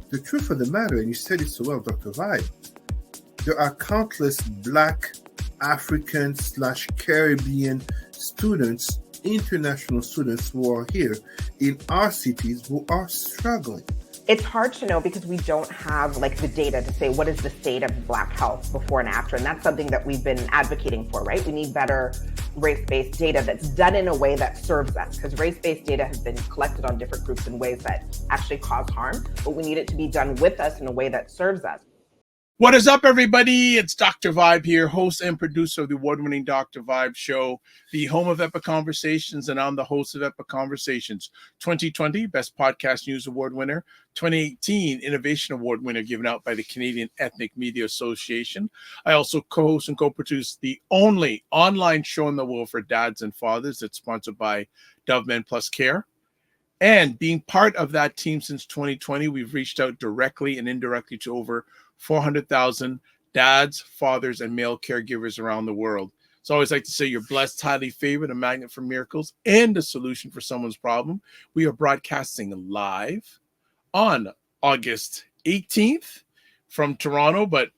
the truth of the matter, and you said it so well, Dr. Vibe, there are countless Black, African / Caribbean students, international students who are here in our cities who are struggling. It's hard to know because we don't have like the data to say what is the state of Black health before and after. And that's something that we've been advocating for, right? We need better race-based data that's done in a way that serves us, because race-based data has been collected on different groups in ways that actually cause harm, but we need it to be done with us in a way that serves us. What is up, everybody? It's Dr. Vibe here, host and producer of the award-winning Dr. Vibe Show, the home of Epic Conversations, and I'm the host of Epic Conversations. 2020 Best Podcast News Award winner, 2018 Innovation Award winner given out by the Canadian Ethnic Media Association. I also co-host and co-produce the only online show in the world for dads and fathers that's sponsored by Dove Men Plus Care. And being part of that team since 2020, we've reached out directly and indirectly to over 400,000 dads, fathers, and male caregivers around the world. So I always like to say you're blessed, highly favored, a magnet for miracles, and a solution for someone's problem. We are broadcasting live on August 18th from Toronto, but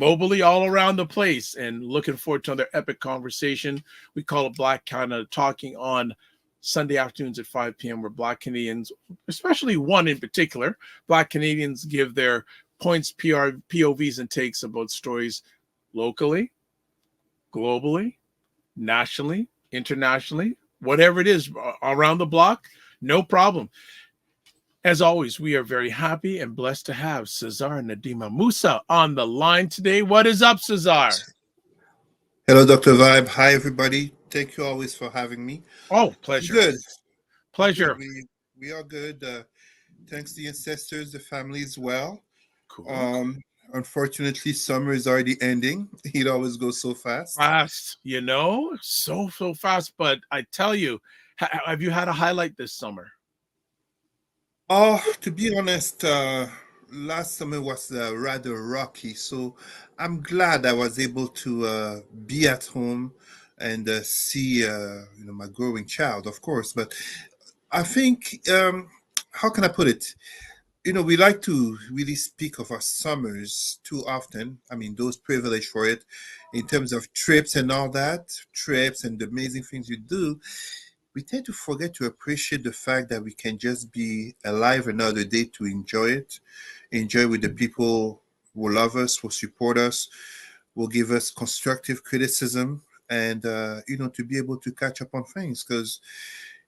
globally all around the place, and looking forward to another epic conversation. We call it Black Canada Talking on Sunday afternoons at 5 p.m. where Black Canadians, especially one in particular, Black Canadians give their points, POVs, and takes about stories locally, globally, nationally, internationally, whatever it is, around the block, no problem. As always, we are very happy and blessed to have Cesar Ndema-Moussa on the line today. What is up, Cesar? Hello, Dr. Vibe. Hi, everybody. Thank you always for having me. Oh, pleasure. Good. Pleasure. We are good. Thanks to the ancestors, the family as well. Cool. Unfortunately, summer is already ending. It always goes so fast. So fast. But I tell you, have you had a highlight this summer? Oh, to be honest, last summer was rather rocky. So I'm glad I was able to be at home and see, my growing child, of course. But I think, how can I put it? We like to really speak of our summers too often. I mean, those privileged for it in terms of trips and all that, trips and the amazing things you do. We tend to forget to appreciate the fact that we can just be alive another day to enjoy it, enjoy with the people who love us, who support us, will give us constructive criticism, and, to be able to catch up on things. Because,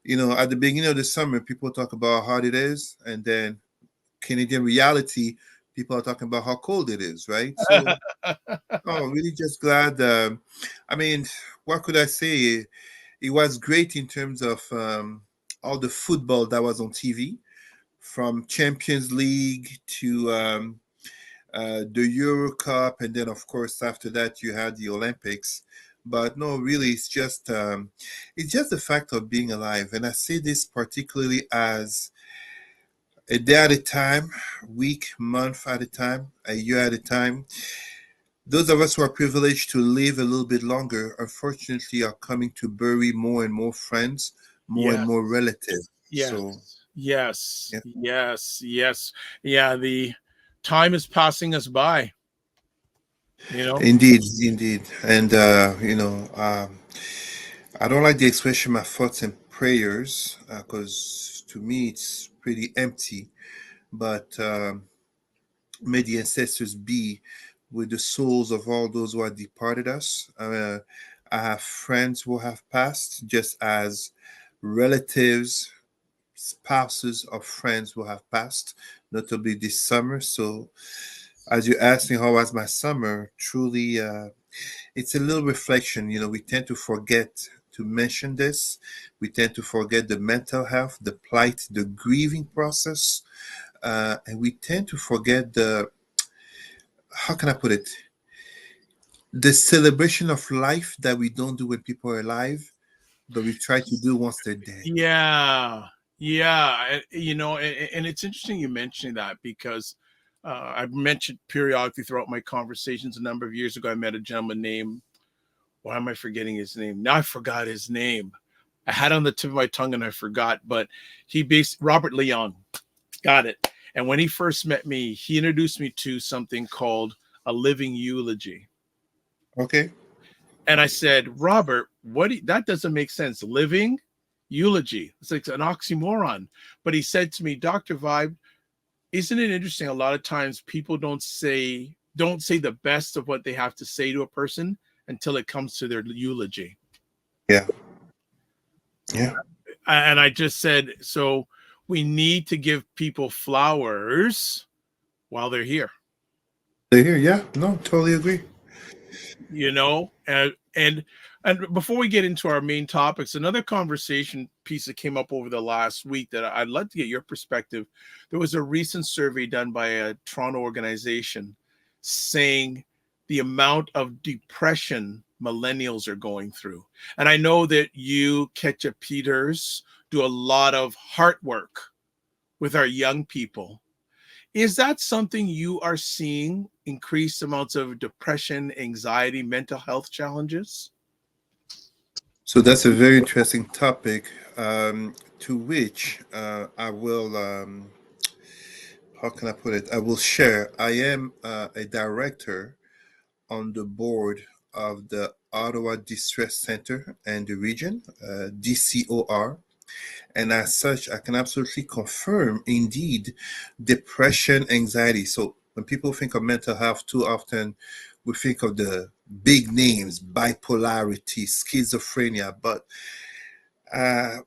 at the beginning of the summer, people talk about how hard it is, and then Canadian reality, people are talking about how cold it is, right? So, really just glad. What could I say? It was great in terms of all the football that was on TV, from Champions League to the Euro Cup, and then of course after that you had the Olympics. But no, really, it's just the fact of being alive, and I say this particularly as a day at a time, week, month at a time, a year at a time. Those of us who are privileged to live a little bit longer, unfortunately, are coming to bury more and more friends, more and more relatives. Yes. So, yes. Yeah, the time is passing us by. Indeed. And, I don't like the expression my thoughts and prayers, because to me it's pretty empty. But may the ancestors be with the souls of all those who have departed us. I have friends who have passed, just as relatives, spouses of friends who have passed, notably this summer. So, as you asked me how was my summer, truly, it's a little reflection. We tend to forget to mention this. We tend to forget the mental health, the plight, the grieving process. And we tend to forget how can I put it? The celebration of life that we don't do when people are alive, but we try to do once they're dead. Yeah. And it's interesting you mentioning that, because I've mentioned periodically throughout my conversations a number of years ago, I met a gentleman named, why am I forgetting his name? Now I forgot his name. I had it on the tip of my tongue and I forgot, but Robert Leon. Got it. And when he first met me, he introduced me to something called a living eulogy. Okay. And I said, Robert, that doesn't make sense. Living eulogy. It's like an oxymoron. But he said to me, Dr. Vibe, isn't it interesting? A lot of times people don't say the best of what they have to say to a person until it comes to their eulogy. Yeah. Yeah. And I just said, so we need to give people flowers while they're here. They're here. Yeah. No, totally agree. And before we get into our main topics, another conversation piece that came up over the last week that I'd love to get your perspective. There was a recent survey done by a Toronto organization saying the amount of depression millennials are going through. And I know that you, Ketcha Peters, do a lot of heart work with our young people. Is that something you are seeing, increased amounts of depression, anxiety, mental health challenges? So that's a very interesting topic, to which I will, how can I put it? I will share. I am a director on the board of the Ottawa Distress Center and the region, DCOR. And as such, I can absolutely confirm, indeed, depression, anxiety. So when people think of mental health, too often we think of the big names, bipolarity, schizophrenia, but uh,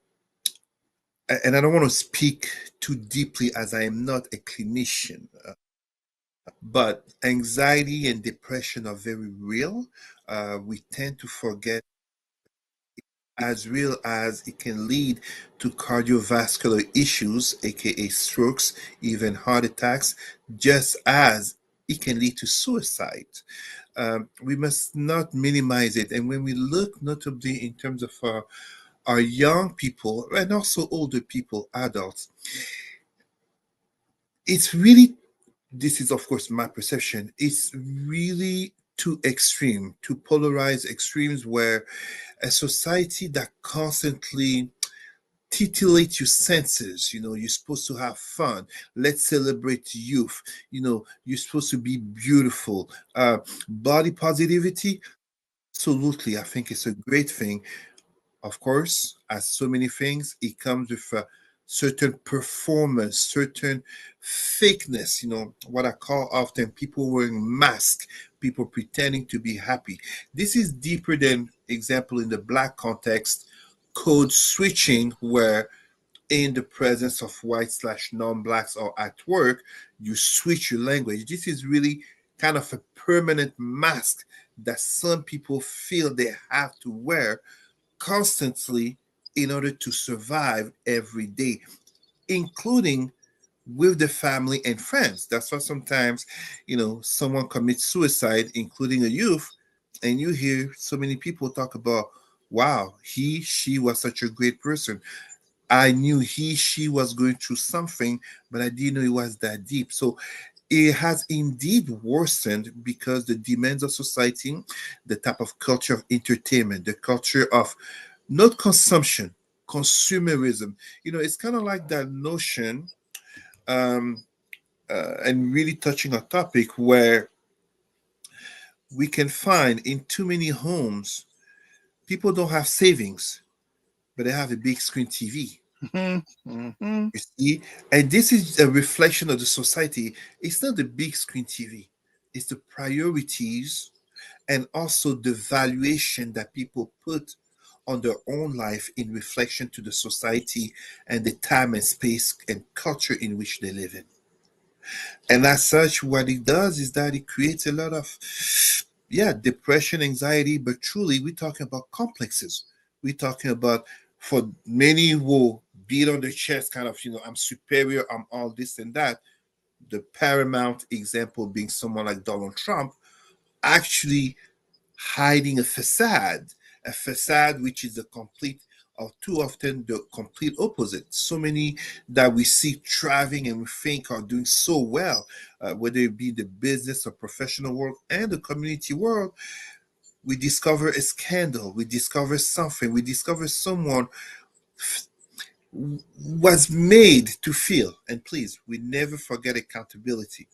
and I don't want to speak too deeply as I am not a clinician, but anxiety and depression are very real. We tend to forget as real as it can lead to cardiovascular issues, aka strokes, even heart attacks, just as it can lead to suicide. We must not minimize it. And when we look notably in terms of our young people and also older people, adults, it's really, this is of course my perception, it's really too extreme, too polarized extremes where a society that constantly titillate your senses. You're supposed to have fun. Let's celebrate youth. You're supposed to be beautiful. Body positivity, absolutely, I think it's a great thing. Of course, as so many things, it comes with a certain performance, certain fakeness, what I call often people wearing masks, people pretending to be happy. This is deeper than, example, in the black context, code switching, where in the presence of white/slash non-blacks or at work, you switch your language. This is really kind of a permanent mask that some people feel they have to wear constantly in order to survive every day, including with the family and friends. That's why sometimes, someone commits suicide, including a youth, and you hear so many people talk about, wow, she was such a great person. I knew she was going through something, but I didn't know it was that deep. So it has indeed worsened because the demands of society, the type of culture of entertainment, the culture of not consumption, consumerism. It's kind of like that notion, um, and really touching a topic where we can find in too many homes, people don't have savings, but they have a big screen TV. Mm-hmm. You see, and this is a reflection of the society. It's not the big screen TV, it's the priorities and also the valuation that people put on their own life in reflection to the society and the time and space and culture in which they live in. And as such, what it does is that it creates a lot of, yeah, depression, anxiety, but truly we're talking about complexes. We're talking about, for many who beat on the chest, kind of, I'm superior, I'm all this and that. The paramount example being someone like Donald Trump, actually hiding a facade which is the complete, or too often the complete opposite. So many that we see thriving and we think are doing so well, whether it be the business or professional world and the community world, we discover a scandal, we discover something, we discover someone was made to feel. And please, we never forget accountability,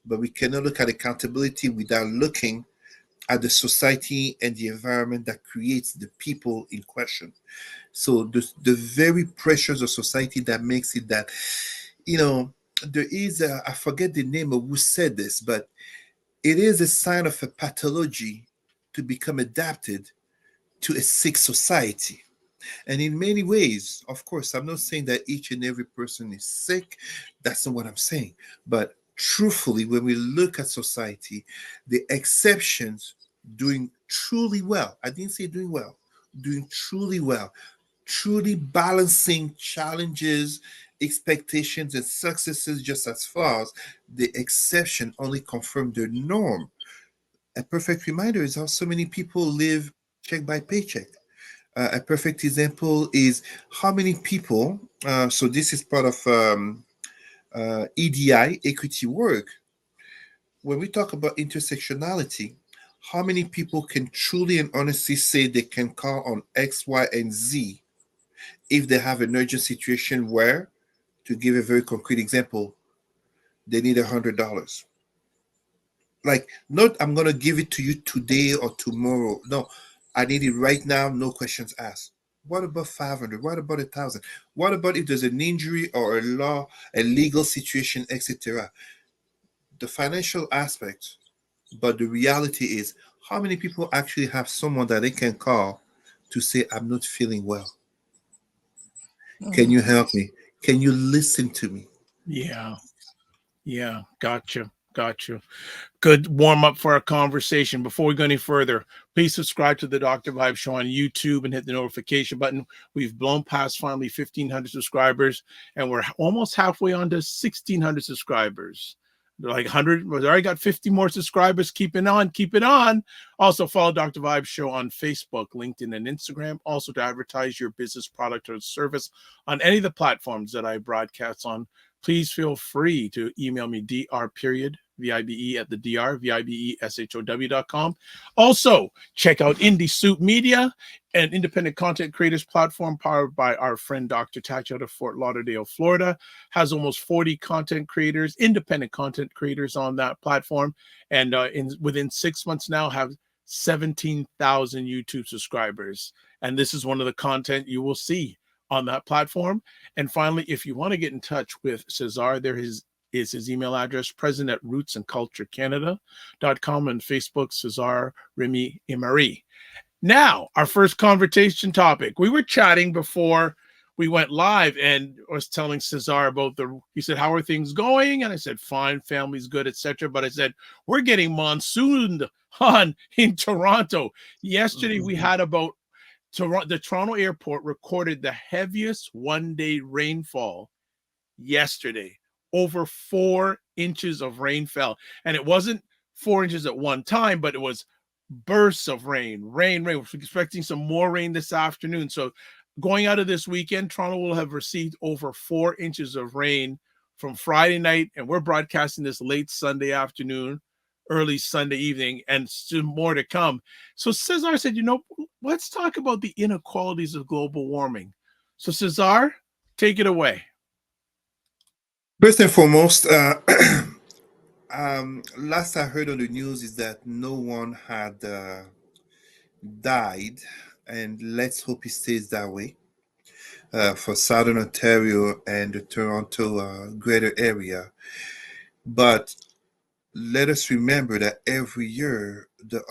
but we cannot look at accountability without looking at the society and the environment that creates the people in question. So the very pressures of society that makes it that, you know, there is I forget the name of who said this, but it is a sign of a pathology to become adapted to a sick society. And in many ways, of course, I'm not saying that each and every person is sick. That's not what I'm saying. But truthfully, when we look at society, the exceptions doing truly well, I didn't say doing well, doing truly well, truly balancing challenges, expectations, and successes just as flaws, the exception only confirm the norm. A perfect reminder is how so many people live check by paycheck. A perfect example is how many people, so this is part of EDI, equity work. When we talk about intersectionality, how many people can truly and honestly say they can call on X, Y, and Z if they have an urgent situation where, to give a very concrete example, they need $100? Like, not I'm gonna give it to you today or tomorrow. No, I need it right now, no questions asked. What about 500? What about 1,000? What about if there's an injury or a law, a legal situation, etc.? The financial aspect, but the reality is, how many people actually have someone that they can call to say, I'm not feeling well? Can you help me? Can you listen to me? Yeah. Yeah. Gotcha. Gotcha. Good warm up for our conversation. Before we go any further, please subscribe to the Dr. Vibe Show on YouTube and hit the notification button. We've blown past finally 1,500 subscribers, and we're almost halfway on to 1,600 subscribers. They're like 100. We already got 50 more subscribers. Keep it on. Keep it on. Also, follow Dr. Vibe Show on Facebook, LinkedIn, and Instagram. Also, to advertise your business, product, or service on any of the platforms that I broadcast on, please feel free to email me dr period VIBE at the DR, VIBESHOW.com. Also, check out Indie Soup Media, an independent content creators platform powered by our friend Dr. Tatch out of Fort Lauderdale, Florida. Has almost 40 content creators, independent content creators on that platform. And within 6 months now have 17,000 YouTube subscribers. And this is one of the content you will see on that platform. And finally, if you want to get in touch with Cesar, there is his email address, president at rootsandculturecanada.com, and Facebook, Cesar Remy Emery. Now, our first conversation topic. We were chatting before we went live, and I was telling Cesar about he said, how are things going? And I said, fine, family's good, etc. But I said, we're getting monsooned on in Toronto. Yesterday, we had about the Toronto airport recorded the heaviest one-day rainfall yesterday. Over 4 inches of rain fell. And it wasn't 4 inches at one time, but it was bursts of rain. We're expecting some more rain this afternoon. So going out of this weekend, Toronto will have received over 4 inches of rain from Friday night. And we're broadcasting this late Sunday afternoon, early Sunday evening, and still more to come. So Cesar said, let's talk about the inequalities of global warming. So Cesar, take it away. First and foremost, last I heard on the news is that no one had died, and let's hope it stays that way for Southern Ontario and the Toronto greater area. But let us remember that every year but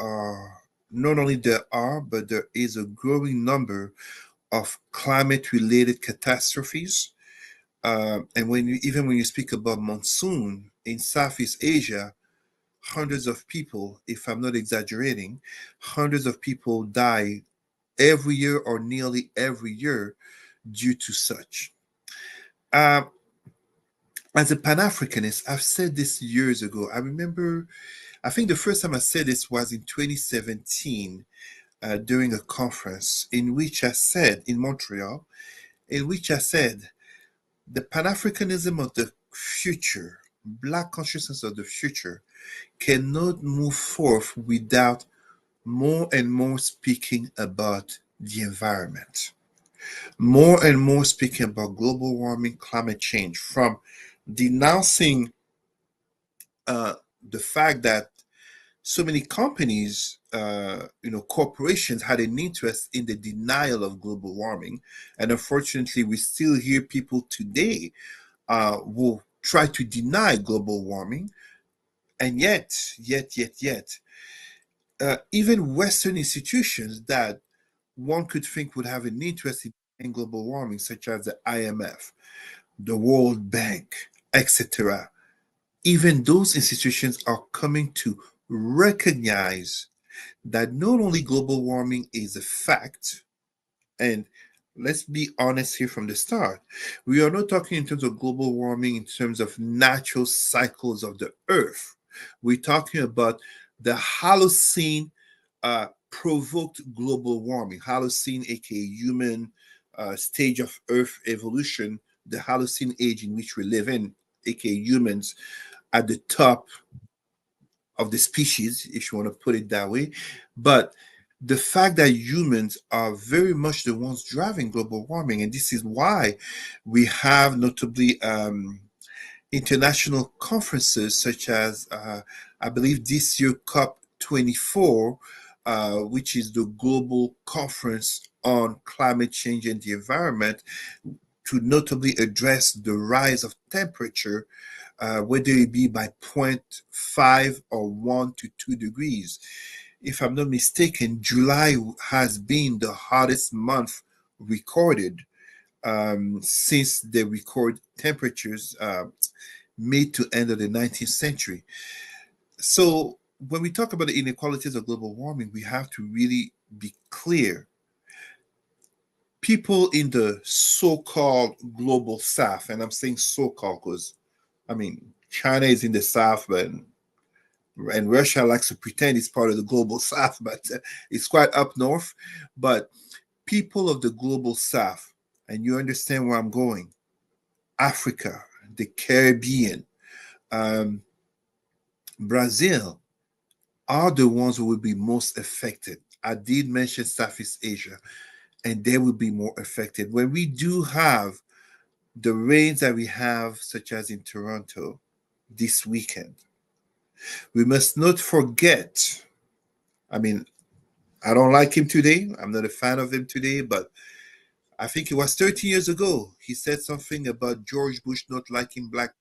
there is a growing number of climate-related catastrophes. And even when you speak about monsoon in Southeast Asia, hundreds of people, if I'm not exaggerating, hundreds of people die every year or nearly every year due to such. Uh, as a Pan Africanist, I've said this years ago. I remember, I think the first time I said this was in 2017 during a conference in which I said, in Montreal, in which I said, the Pan Africanism of the future, Black consciousness of the future, cannot move forth without more and more speaking about the environment. more and more speaking about global warming, climate change, from denouncing uh, the fact that so many companies, corporations had an interest in the denial of global warming. And unfortunately, we still hear people today will try to deny global warming. And yet, even Western institutions that one could think would have an interest in global warming, such as the IMF, the World Bank, etc., even those institutions are coming to recognize that not only global warming is a fact, and let's be honest here from the start, we are not talking in terms of global warming in terms of natural cycles of the earth. We're talking about the Holocene provoked global warming. Holocene, aka human stage of earth evolution, the Holocene age in which we live in, aka humans, at the top of the species, if you want to put it that way. But the fact that humans are very much the ones driving global warming, and this is why we have notably international conferences such as, I believe, this year COP24, which is the global conference on climate change and the environment, to notably address the rise of temperature, whether it be by zero point 0.5 or 1 to 2 degrees. If I'm not mistaken, July has been the hottest month recorded since they record temperatures mid to end of the 19th century. So when we talk about the inequalities of global warming, we have to really be clear. People in the so-called global south, and I'm saying so-called because I mean China is in the south, but and Russia likes to pretend it's part of the global south, but it's quite up north. But people of the global south, and you understand where I'm going, Africa, the Caribbean, um, Brazil, are the ones who will be most affected. I did mention Southeast Asia, and they will be more affected. When we do have the rains that we have, such as in Toronto this weekend, we must not forget. I mean, I don't like him today. I'm not a fan of him today, but I think it was 30 years ago. He said something about George Bush not liking Black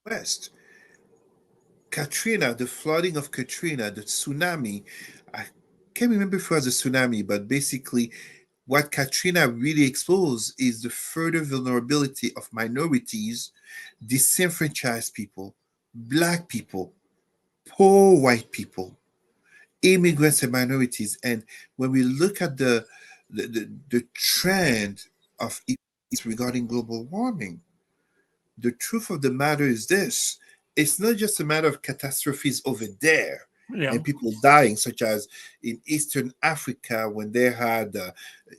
West. Katrina, the flooding of Katrina, the tsunami. I can't remember if it was a tsunami, but basically, what Katrina really exposed is the further vulnerability of minorities, disenfranchised people, Black people, poor white people, immigrants and minorities. And when we look at the trend of issues regarding global warming, the truth of the matter is this: it's not just a matter of catastrophes over there Yeah. and people dying, such as in Eastern Africa when they had,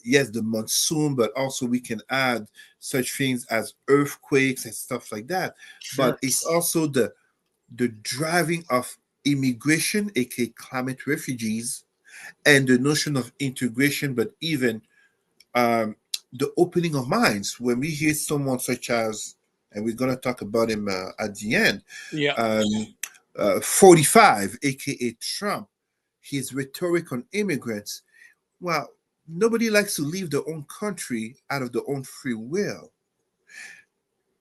yes, the monsoon, but also we can add such things as earthquakes and stuff like that. Sure. But it's also the driving of immigration, aka climate refugees, and the notion of integration, but even um, the opening of minds. When we hear someone such as, and we're going to talk about him at the end, Yeah. um, 45, aka Trump, his rhetoric on immigrants. Well, nobody likes to leave their own country out of their own free will.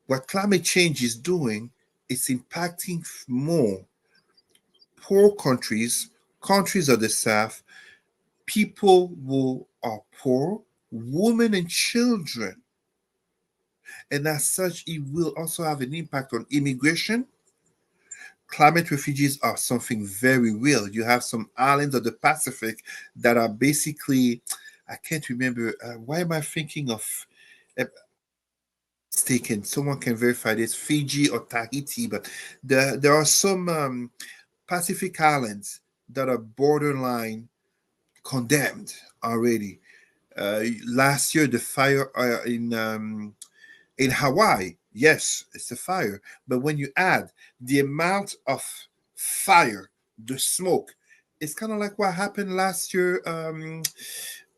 What climate change is doing is impacting more poor countries, countries of the South, people who are poor, women and children. And as such, it will also have an impact on immigration. Climate refugees are something very real. You have some islands of the Pacific that are basically, I can't remember, why am I thinking of, uh, mistaken, someone can verify this, Fiji or Tahiti, but there are some Pacific islands that are borderline condemned already. Last year, the fire in Hawaii, yes, it's a fire. But when you add the amount of fire, the smoke, it's kind of like what happened last year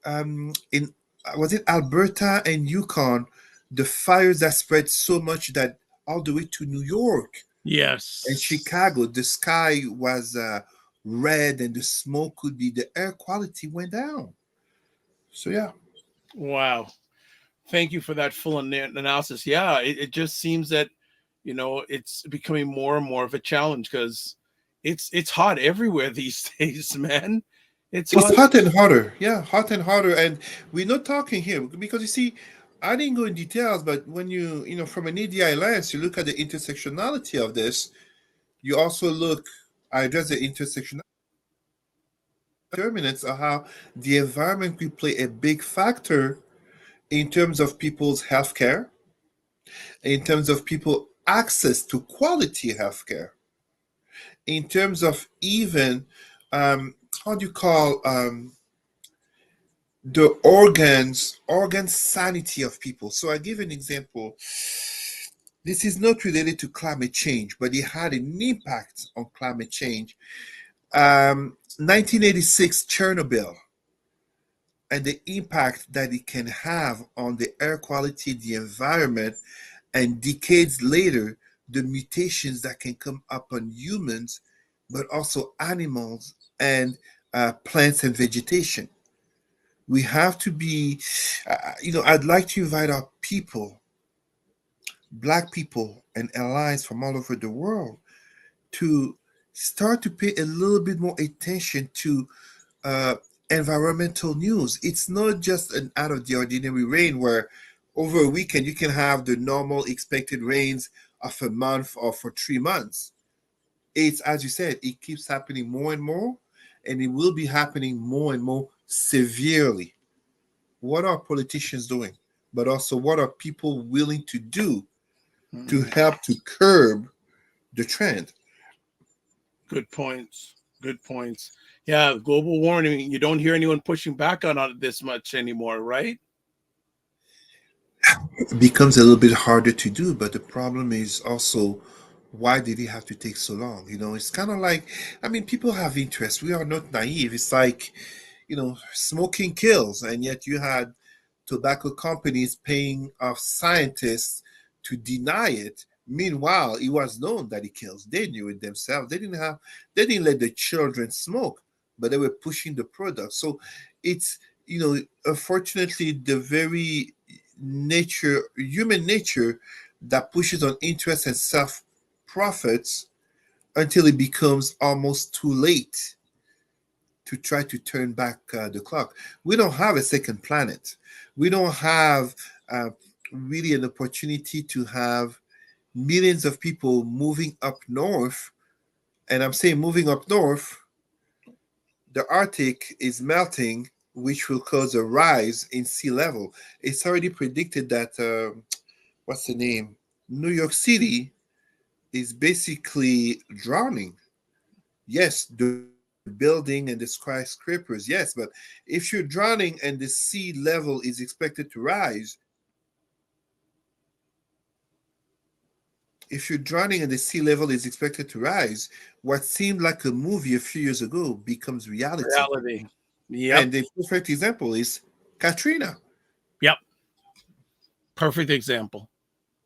in was it Alberta and Yukon, the fires that spread so much that all the way to New York and Yes. Chicago, the sky was red and the smoke could be the air quality went down. So yeah, Wow. Thank you for that full analysis. Yeah, it just seems that it's becoming more and more of a challenge because it's hot everywhere these days, man. It's it's hot. hot and hotter. Yeah, hot and hotter, and we're not talking here because you see, I didn't go in details, but when from an EDI lens, you look at the intersectionality of this. You also look. I address the intersection determinants of how the environment will play a big factor in terms of people's healthcare, in terms of people access to quality healthcare, in terms of even how do you call the organ sanity of people. So I give an example. This is not related to climate change, but it had an impact on climate change. 1986 Chernobyl and the impact that it can have on the air quality, the environment, and decades later, the mutations that can come up on humans, but also animals and plants and vegetation. We have to be, I'd like to invite our people, Black people, and allies from all over the world to start to pay a little bit more attention to uh, environmental news. It's not just an out of the ordinary rain where over a weekend you can have the normal expected rains of a month or for 3 months. It's, as you said, it keeps happening more and more, and it will be happening more and more severely. What are politicians doing? But also, what are people willing to do to Mm-mm. help to curb the trend? Good points. Good points. Yeah, global warming. You don't hear anyone pushing back on it this much anymore, right? It becomes a little bit harder to do, but the problem is also why did it have to take so long? It's kind of like, I mean, people have interest. We are not naive. It's like, smoking kills, and yet you had tobacco companies paying off scientists to deny it. Meanwhile, it was known that it kills. They knew it themselves. They didn't let the children smoke, but they were pushing the product. So it's, unfortunately, the very human nature that pushes on interest and self profits until it becomes almost too late to try to turn back the clock. We don't have a second planet. We don't have uh, really an opportunity to have millions of people moving up north. And I'm saying moving up north, the Arctic is melting, which will cause a rise in sea level. It's already predicted that, what's the name? New York City is basically drowning. Yes, the building and the skyscrapers, yes, but if you're drowning and the sea level is expected to rise, if you're drowning and the sea level is expected to rise, what seemed like a movie a few years ago becomes reality. Reality. Yep. And the perfect example is Katrina. Yep. Perfect example.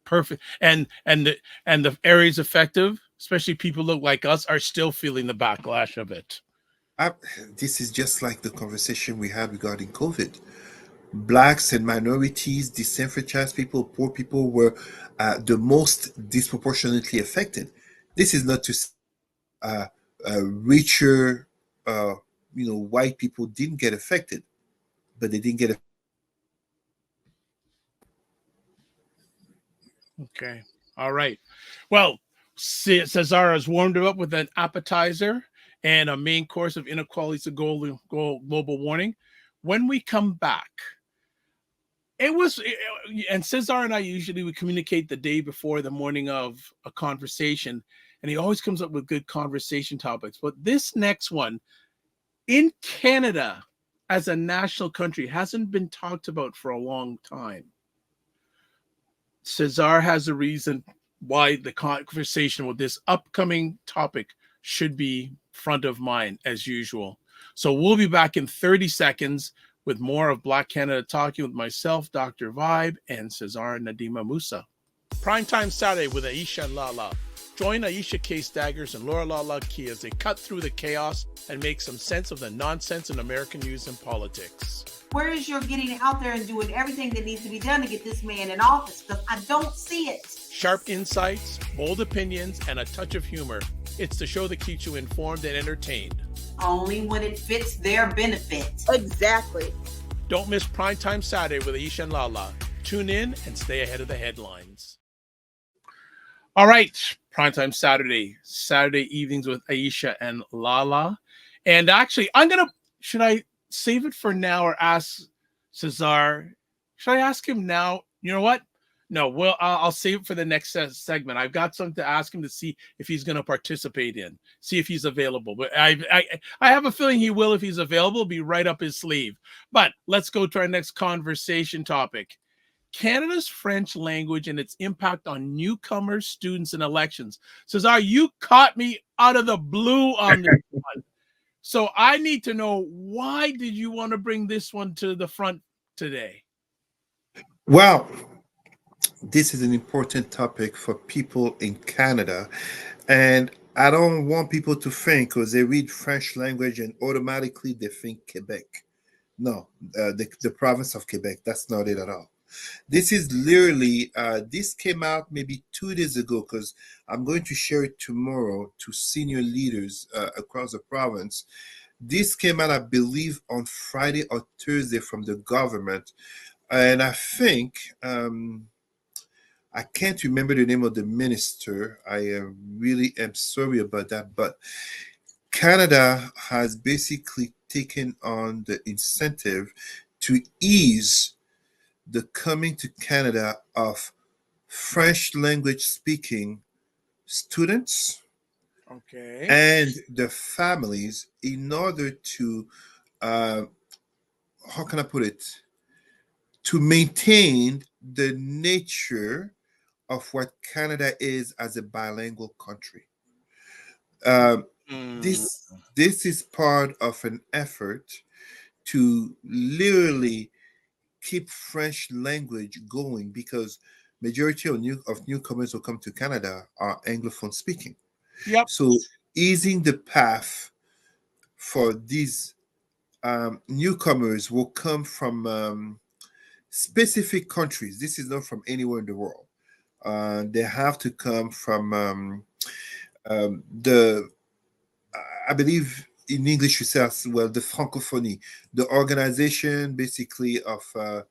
Perfect. And the areas affected, especially people look like us, are still feeling the backlash of it. I, this is just like the conversation we had regarding COVID. Blacks and minorities, disenfranchised people, poor people were the most disproportionately affected. This is not to say uh, richer, uh, white people didn't get affected, but they didn't get Okay. All right. Well, Cesar has warmed it up with an appetizer and a main course of inequalities of global warming. When we come back, it was, and Cesar and I usually would communicate the day before the morning of a conversation, and he always comes up with good conversation topics. But this next one in Canada as a national country hasn't been talked about for a long time. Cesar has a reason why the conversation with this upcoming topic should be front of mind as usual. So we'll be back in 30 seconds with more of Black Canada Talking with myself, Dr. Vibe, and Cesar Ndema-Moussa. Primetime Saturday with Aisha and Lala. Join Aisha K. Staggers and Laura Lala Key as they cut through the chaos and make some sense of the nonsense in American news and politics. Where is your getting out there and doing everything that needs to be done to get this man in office? Because I don't see it. Sharp insights, bold opinions, and a touch of humor. It's the show that keeps you informed and entertained. Only when it fits their benefit. Exactly. Don't miss Primetime Saturday with Aisha and Lala. Tune in and stay ahead of the headlines. All right, Primetime Saturday evenings with Aisha and Lala. And actually, should I save it for now or ask Cesar? Should I ask him now? You know what? No, well, I'll save it for the next segment. I've got something to ask him to see if he's going to participate in, see if he's available. But I have a feeling he will if he's available, be right up his sleeve. But let's go to our next conversation topic. Canada's French language and its impact on newcomers, students, and elections. Cesar, you caught me out of the blue on this one. So I need to know, why did you want to bring this one to the front today? Well, this is an important topic for people in Canada. And I don't want people to think because they read French language and automatically they think Quebec. No, the province of Quebec. That's not it at all. This is literally, this came out maybe 2 days ago because I'm going to share it tomorrow to senior leaders across the province. This came out, I believe, on Friday or Thursday from the government. And I think, I can't remember the name of the minister. I really am sorry about that. But Canada has basically taken on the incentive to ease the coming to Canada of French language speaking students and the families in order to, how can I put it, to maintain the nature of what Canada is as a bilingual country. This is part of an effort to literally keep French language going because majority of newcomers who come to Canada are Anglophone speaking. Yep. So easing the path for these newcomers will come from specific countries. This is not from anywhere in the world. They have to come from I believe in English you say as well, the Francophonie, the organization basically of the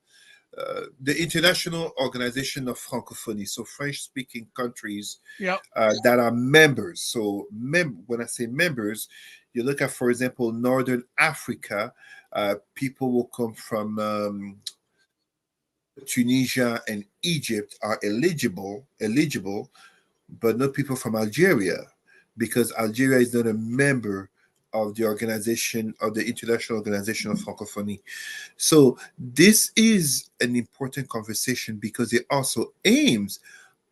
International Organization of Francophonie, so French-speaking countries that are members. So when I say members, you look at, for example, Northern Africa, people will come from Tunisia and Egypt are eligible, but not people from Algeria, because Algeria is not a member of the organization, of the International Organization of Francophonie. So this is an important conversation because it also aims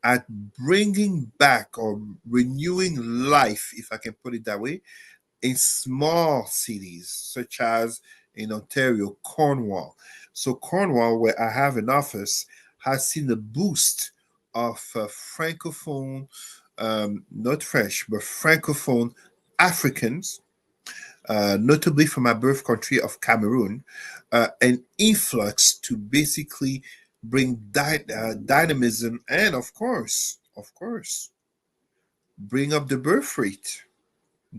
at bringing back or renewing life, if I can put it that way, in small cities such as in Ontario, Cornwall. So Cornwall, where I have an office, has seen a boost of Francophone, not French, but Francophone Africans, notably from my birth country of Cameroon, an influx to basically bring dynamism and, of course, bring up the birth rate.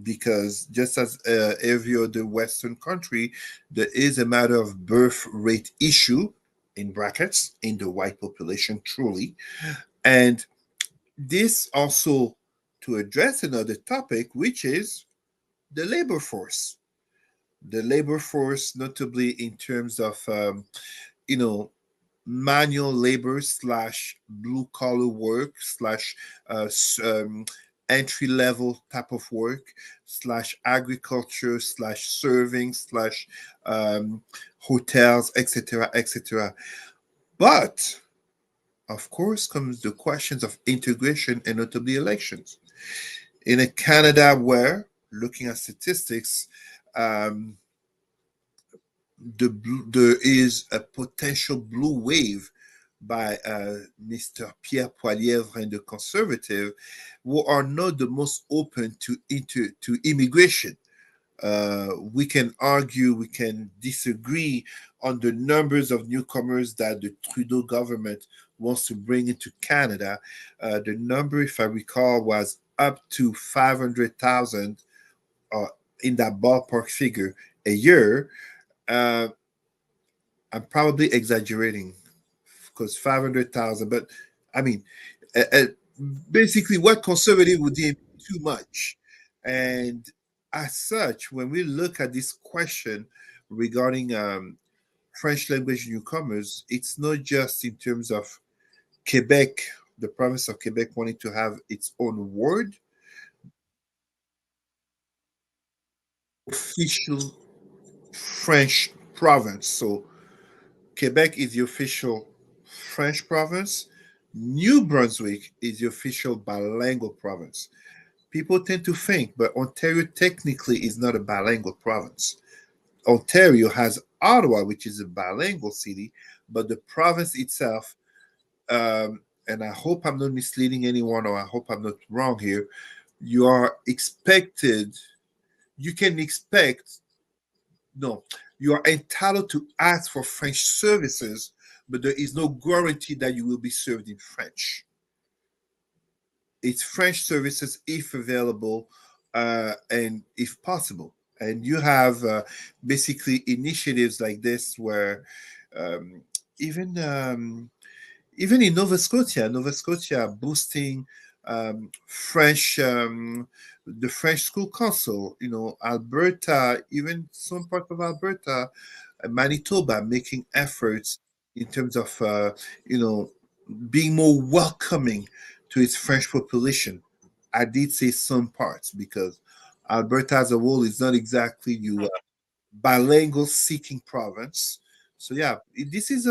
Because just as every other Western country, there is a matter of birth rate issue, in brackets, in the white population, truly. And this also to address another topic, which is the labor force. The labor force, notably in terms of, manual labor / blue collar work / entry-level type of work / agriculture / serving / hotels, etc. But of course comes the questions of integration and notably elections. In a Canada where, looking at statistics, there is a potential blue wave by Mr. Pierre Poilievre and the conservative, who are not the most open to immigration. We can argue, we can disagree on the numbers of newcomers that the Trudeau government wants to bring into Canada. The number, if I recall, was up to 500,000, uh, in that ballpark figure a year. Uh, I'm probably exaggerating because 500,000, but I mean, uh, uh, basically, what conservative would deem too much. And as such, when we look at this question regarding French language newcomers, it's not just in terms of Quebec, the province of Quebec wanting to have its own word, official French province. So Quebec is the official French province. New Brunswick is the official bilingual province. People tend to think, but Ontario technically is not a bilingual province. Ontario has Ottawa, which is a bilingual city, but the province itself, and I hope I'm not misleading anyone, or I hope I'm not wrong here, you are expected, you can expect, no, you are entitled to ask for French services, but there is no guarantee that you will be served in French. It's French services if available, and if possible. And you have basically initiatives like this where um, even even in Nova Scotia boosting French, the French School Council, Alberta, even some part of Alberta, Manitoba making efforts in terms of, you know, being more welcoming to its French population. I did say some parts because Alberta as a whole is not exactly you bilingual seeking province. So yeah, this is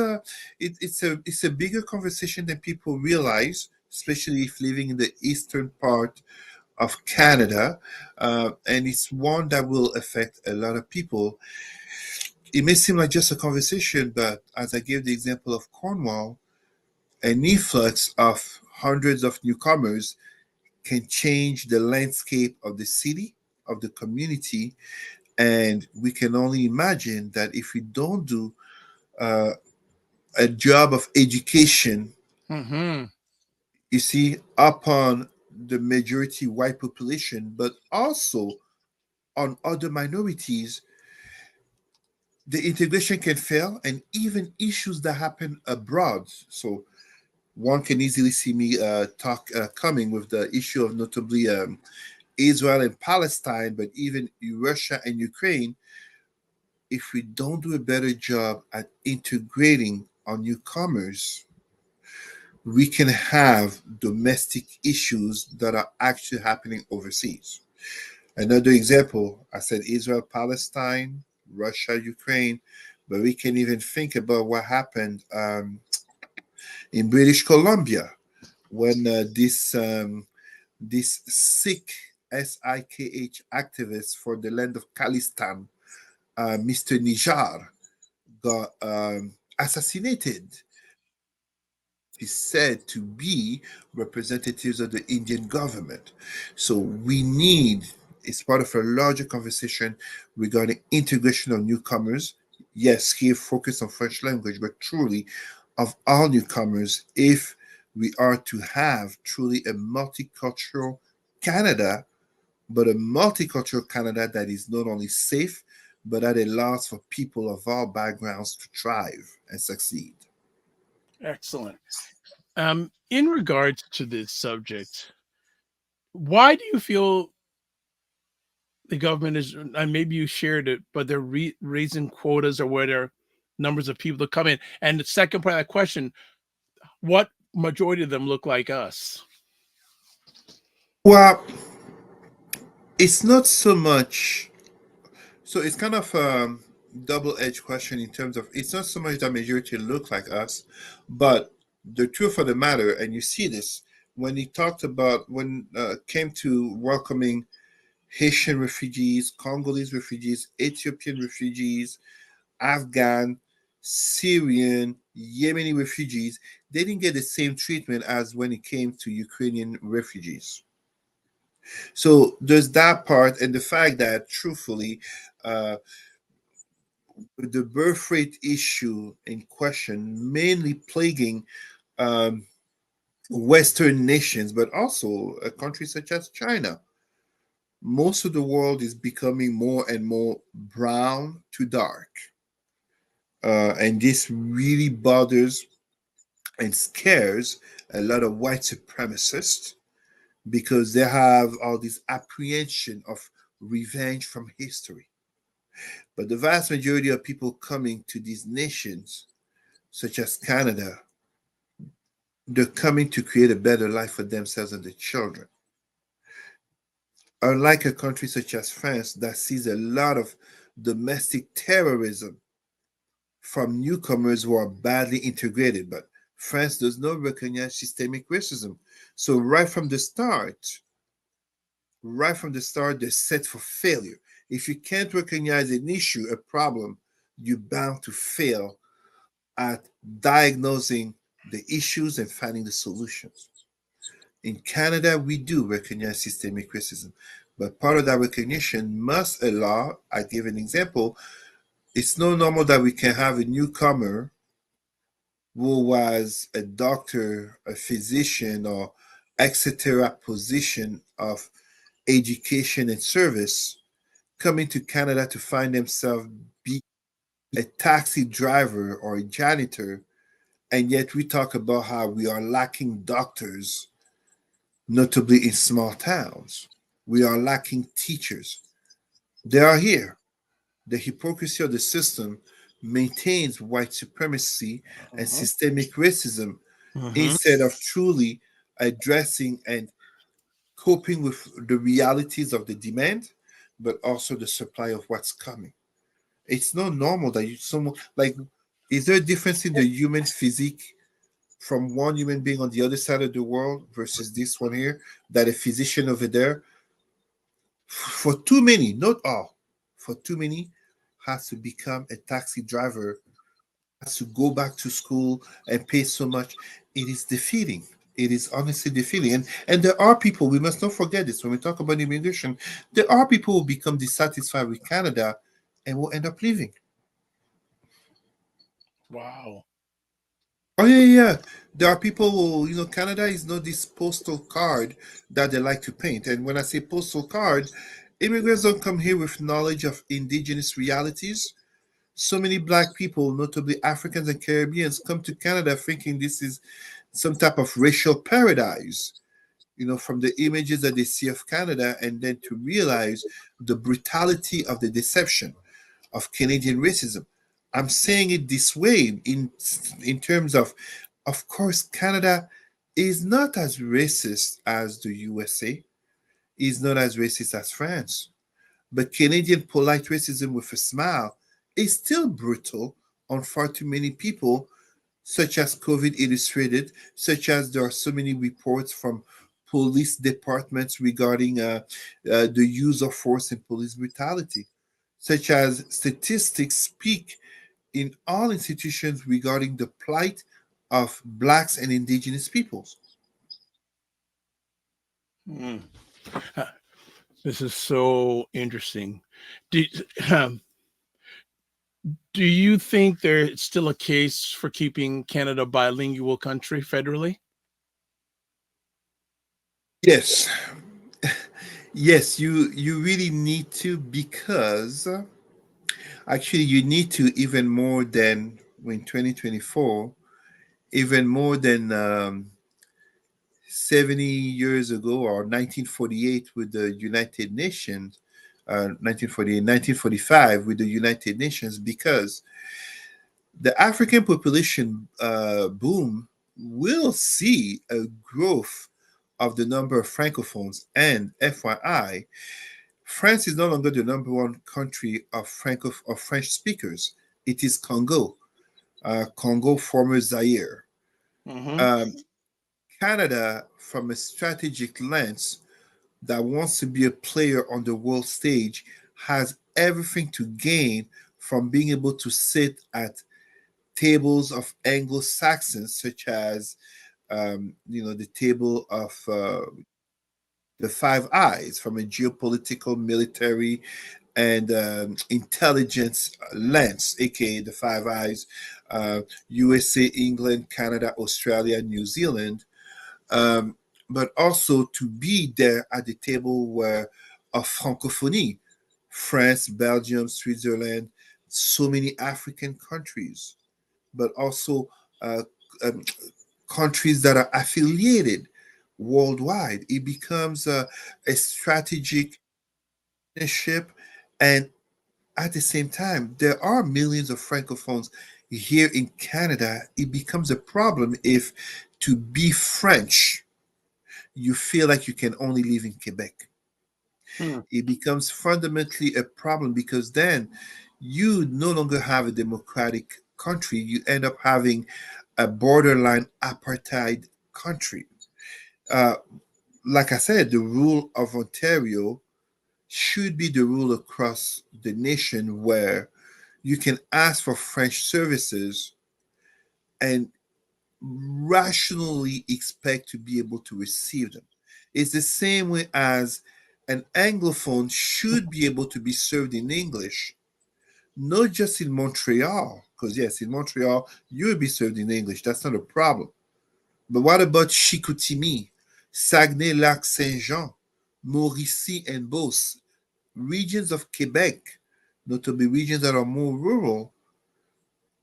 it's a bigger conversation than people realize, especially if living in the eastern part of Canada, and it's one that will affect a lot of people. It may seem like just a conversation, but as I gave the example of Cornwall, an influx of hundreds of newcomers can change the landscape of the city, of the community, and we can only imagine that if we don't do uh, a job of education, Mm-hmm. you see, upon the majority white population, but also on other minorities, the integration can fail, and even issues that happen abroad. So one can easily see me talk coming with the issue of notably Israel and Palestine, but even Russia and Ukraine. If we don't do a better job at integrating our newcomers, we can have domestic issues that are actually happening overseas. Another example, I said Israel, Palestine, Russia, Ukraine, but we can even think about what happened in British Columbia when this Sikh SIKH activist for the land of Khalistan, Mr. Nijar, got assassinated. Is said to be representatives of the Indian government. So we need, it's part of a larger conversation regarding integration of newcomers. Yes, here focus on French language, but truly of all newcomers, if we are to have truly a multicultural Canada, but a multicultural Canada that is not only safe, but that allows for people of all backgrounds to thrive and succeed. Excellent. In regards to this subject, why do you feel the government is, and maybe you shared it, but they're raising quotas or whether numbers of people to come in? And the second part of that question, what majority of them look like us? Well, it's not so much. So it's kind of a double-edged question in terms of it's not so much that majority look like us, but the truth of the matter, and you see this when he talked about when came to welcoming Haitian refugees, Congolese refugees, Ethiopian refugees, Afghan, Syrian, Yemeni refugees, they didn't get the same treatment as when it came to Ukrainian refugees. So there's that part, and the fact that, truthfully, uh, the birth rate issue in question mainly plaguing um, Western nations, but also a country such as China. Most of the world is becoming more and more brown to dark. And this really bothers and scares a lot of white supremacists because they have all this apprehension of revenge from history. But the vast majority of people coming to these nations, such as Canada, they're coming to create a better life for themselves and their children. Unlike a country such as France that sees a lot of domestic terrorism from newcomers who are badly integrated, but France does not recognize systemic racism. So right from the start, they're set for failure. If you can't recognize an issue, a problem, you're bound to fail at diagnosing the issues and finding the solutions. In Canada, we do recognize systemic racism, but part of that recognition must allow, I give an example, it's no normal that we can have a newcomer who was a doctor, a physician, or etc. position of education and service coming to Canada to find themselves be a taxi driver or a janitor, and yet we talk about how we are lacking doctors, notably in small towns. We are lacking teachers. They are here. The hypocrisy of the system maintains white supremacy and Mhm. systemic racism Mhm. instead of truly addressing and coping with the realities of the demand, but also the supply of what's coming. It's not normal that you someone like is there a difference in the human physique from one human being on the other side of the world versus this one here that a physician over there for too many, not all, for too many has to become a taxi driver, has to go back to school and pay so much. It is defeating. It is honestly defeating. And there are people, we must not forget this when we talk about immigration, there are people who become dissatisfied with Canada and will end up leaving. Wow. Oh yeah. There are people who, Canada is not this postal card that they like to paint. And when I say postal card, immigrants don't come here with knowledge of indigenous realities. So many black people, notably Africans and Caribbeans, come to Canada thinking this is some type of racial paradise, from the images that they see of Canada, and then to realize the brutality of the deception of Canadian racism. I'm saying it this way in terms of course, Canada is not as racist as the USA, is not as racist as France, but Canadian polite racism with a smile is still brutal on far too many people, such as COVID illustrated, such as there are so many reports from police departments regarding the use of force and police brutality, such as statistics speak in all institutions regarding the plight of blacks and indigenous peoples. Mm. Uh, This is so interesting. Do, um, do you think there's still a case for keeping Canada a bilingual country federally? Yes, yes, you really need to because actually you need to even more than in 2024, even more than 70 years ago or 1948 with the United Nations, 1948, 1945 with the United Nations, because the African population boom will see a growth of the number of francophones. And FYI, France is no longer the number one country of French speakers. It is Congo, Congo, former Zaire. Mm-hmm. Um, Canada, from a strategic lens that wants to be a player on the world stage, has everything to gain from being able to sit at tables of Anglo-Saxons, such as the table of the Five Eyes, from a geopolitical, military, and intelligence lens, aka the Five Eyes, USA, England, Canada, Australia, New Zealand, um, but also to be there at the table where of francophonie, France, Belgium, Switzerland, so many African countries, but also uh, um, countries that are affiliated worldwide. It becomes a strategic partnership, and at the same time, there are millions of francophones here in Canada. It becomes a problem if to be French, you feel like you can only live in Quebec. Hmm. It becomes fundamentally a problem because then you no longer have a democratic country. You end up having a borderline apartheid country. Uh, like I said, the rule of Ontario should be the rule across the nation where you can ask for French services and rationally expect to be able to receive them. It's the same way as an Anglophone should be able to be served in English, not just in Montreal, because yes, in Montreal, you will be served in English. That's not a problem. But what about Chicoutimi, Saguenay Lac Saint Jean, Mauricie, and Beauce, regions of Quebec, notably regions that are more rural?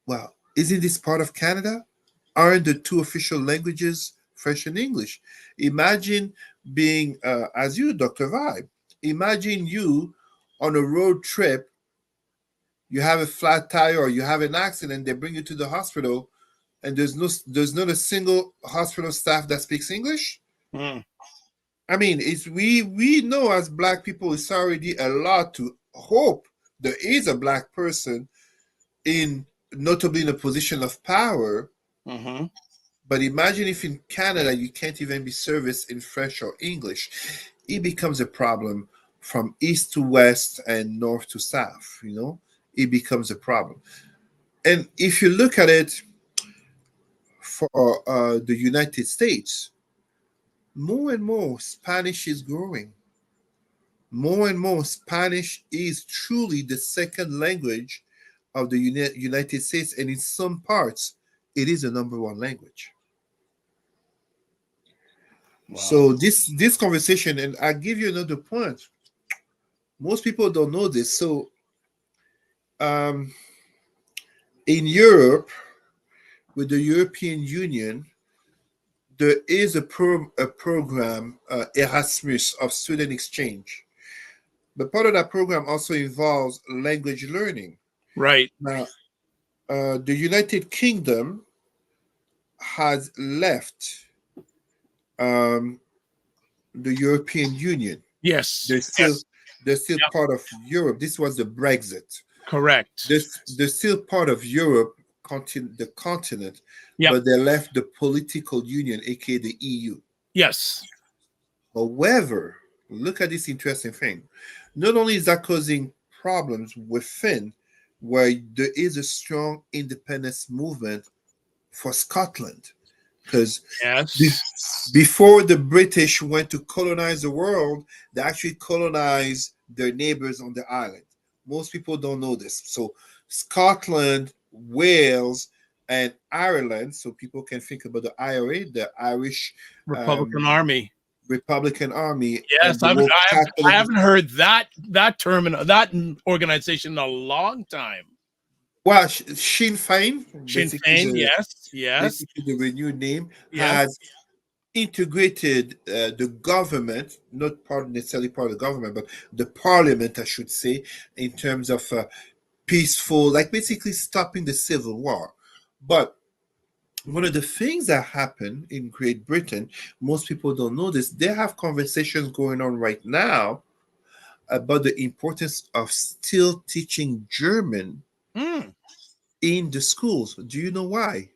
Well, isn't this part of Canada? Aren't the two official languages French and English? Imagine being, as you, Dr. Vibe, imagine you on a road trip, you have a flat tire or you have an accident, they bring you to the hospital, and there's not a single hospital staff that speaks English. Hmm. I mean, it's we know as black people it's already a lot to hope there is a black person in notably in a position of power. Mm-hmm. But imagine if in Canada you can't even be serviced in French or English. It becomes a problem from east to west and north to south, it becomes a problem. And if you look at it for the United States, more and more Spanish is growing. More and more Spanish is truly the second language of the United States, and in some parts, it is the number one language. Wow. So this conversation, and I'll give you another point. Most people don't know this. So um, in Europe, with the European Union, there is a program, Erasmus, of student exchange. But part of that program also involves language learning. Right. Now, the United Kingdom has left um, the European Union. Yes. They're still Yes. they're still Yep. part of Europe. This was the Brexit. Correct. They're still part of Europe, the continent, Yep. but they left the political union, aka the EU. Yes. However, look at this interesting thing. Not only is that causing problems within, where there is a strong independence movement for Scotland, because Yes. before the British went to colonize the world, they actually colonized their neighbors on the island. Most people don't know this. So, Scotland, Wales, and Ireland, so people can think about the IRA, the Irish Republican um, Army. Republican Army, and Yes, the Roman I Catholic. haven't heard that term in that organization in a long time. Well, Sinn Féin, Sinn Féin. Yes. Yes. basically the renewed name, Yes. has integrated the government, not necessarily part of the government, but the parliament, I should say, in terms of peaceful, like basically stopping the civil war. But one of the things that happen in Great Britain, most people don't know this, they have conversations going on right now about the importance of still teaching German Mm. in the schools. Do you know why?